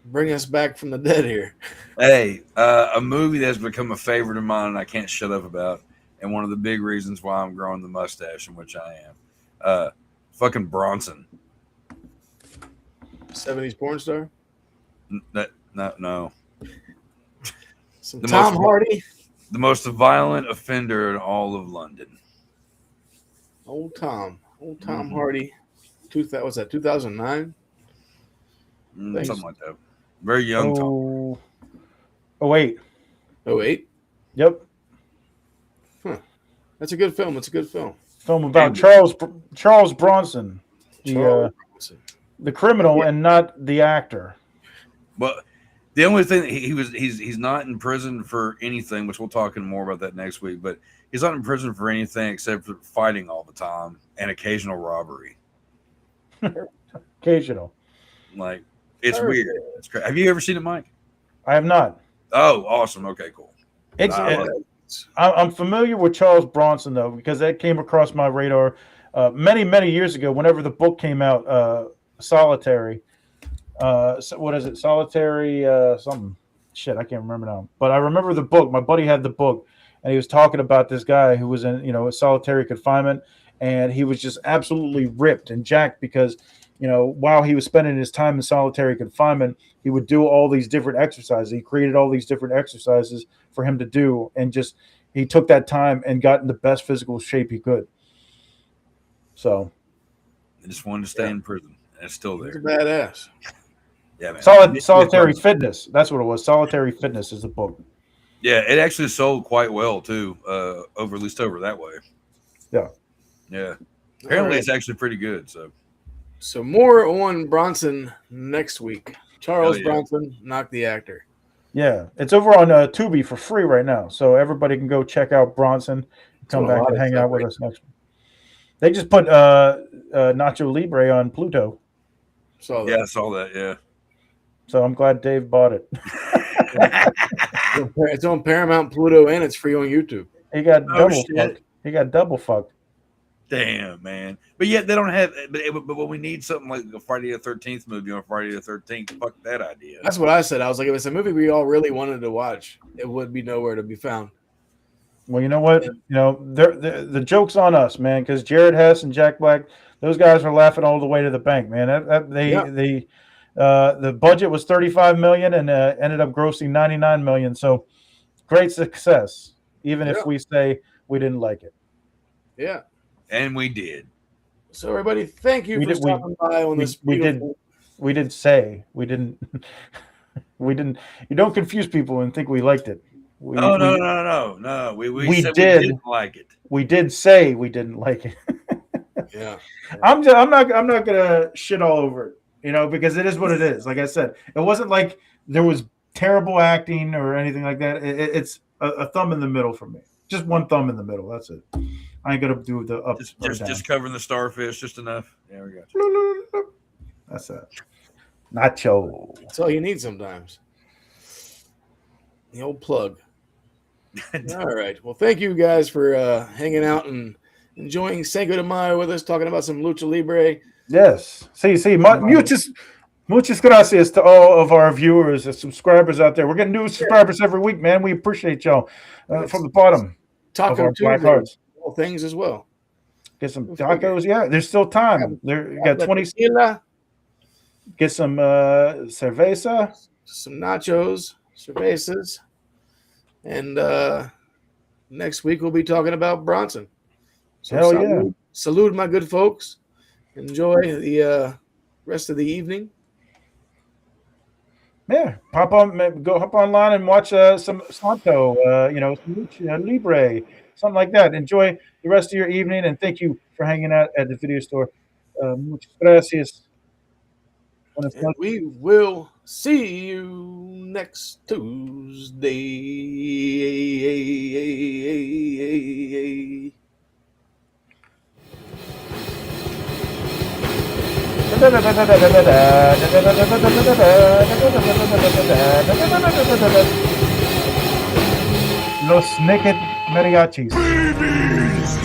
bring us back from the dead here? Hey, a movie that's become a favorite of mine and I can't shut up about, and one of the big reasons why I'm growing the mustache, in which I am. Fucking Bronson. 70s porn star? No. Some The Tom most- Hardy? The most violent offender in all of London. Old Tom Hardy. Was that 2009? Something like that. Very young Tom. Oh, wait. 08? Yep. That's a good film. It's a good film. Film about Charles Bronson, the criminal and not the actor. But the only thing he's not in prison for anything, which we'll talk more about that next week. But he's not in prison for anything except for fighting all the time and occasional robbery. Occasional. Like, it's weird. It's crazy. Have you ever seen it, Mike? I have not. Oh, awesome. Okay, cool. I'm familiar with Charles Bronson though, because that came across my radar many years ago. Whenever the book came out, Solitary. What is it? Solitary something. Shit, I can't remember now. But I remember the book. My buddy had the book, and he was talking about this guy who was in solitary confinement, and he was just absolutely ripped and jacked because while he was spending his time in solitary confinement, he would do all these different exercises. He created all these different exercises for him to do, and he took that time and got in the best physical shape he could. So, I just wanted to stay in prison, and it's still there. He's a badass. Yeah, man. Solitary Fitness. That's what it was. Solitary Fitness is the book. Yeah, it actually sold quite well too. At least over that way. Yeah. Yeah. Apparently, right. it's actually pretty good. So more on Bronson next week. Charles yeah. Bronson, not the actor. Yeah, it's over on Tubi for free right now, so everybody can go check out Bronson. Come Doing a back lot and of hang stuff out with right us next week. They just put Nacho Libre on Pluto, Saw that. Yeah, I saw that. Yeah. so I'm glad Dave bought it. It's on Paramount, Pluto, and it's free on YouTube. He got Oh, double shit. fucked. He got double fucked. Damn, man. But yet they don't have. But when we need something like a Friday the 13th movie on Friday the 13th, fuck that idea. That's what I said. I was like, if it's a movie we all really wanted to watch, it would be nowhere to be found. Well, you know what? You know, the joke's on us, man, because Jared Hess and Jack Black, those guys were laughing all the way to the bank, man. The budget was $35 million and ended up grossing $99 million. So great success, even if we say we didn't like it. Yeah. And we did. So everybody, thank you for stopping by on this. We did say we didn't. We didn't. You don't confuse people and think we liked it. No. We said did. We didn't like it. We did say we didn't like it. Yeah. I'm not gonna shit all over it, you know, because it is what it is. Like I said, it wasn't like there was terrible acting or anything like that. It's a thumb in the middle for me. Just one thumb in the middle. That's it. I ain't gonna do the up. Just covering the starfish just enough. Yeah, we got you. That's it. Nacho. That's all you need sometimes. The old plug. All right. Well, thank you guys for hanging out and enjoying Cinco de Mayo with us, talking about some Lucha Libre. Yes. See, muchas gracias to all of our viewers and subscribers out there. We're getting new subscribers every week, man. We appreciate y'all from the bottom of our black hearts. All things as well. Get some tacos. Yeah, there's still time. You got 20. Tequila, get some cerveza, some nachos, cervezas, and next week we'll be talking about Bronson. So hell yeah! Salute, my good folks. Enjoy the rest of the evening. Yeah, hop online and watch some Santo, some Lucha Libre, something like that. Enjoy the rest of your evening, and thank you for hanging out at the video store. Muchas gracias. And we will see you next Tuesday. Los Naked Mariachis. Babies!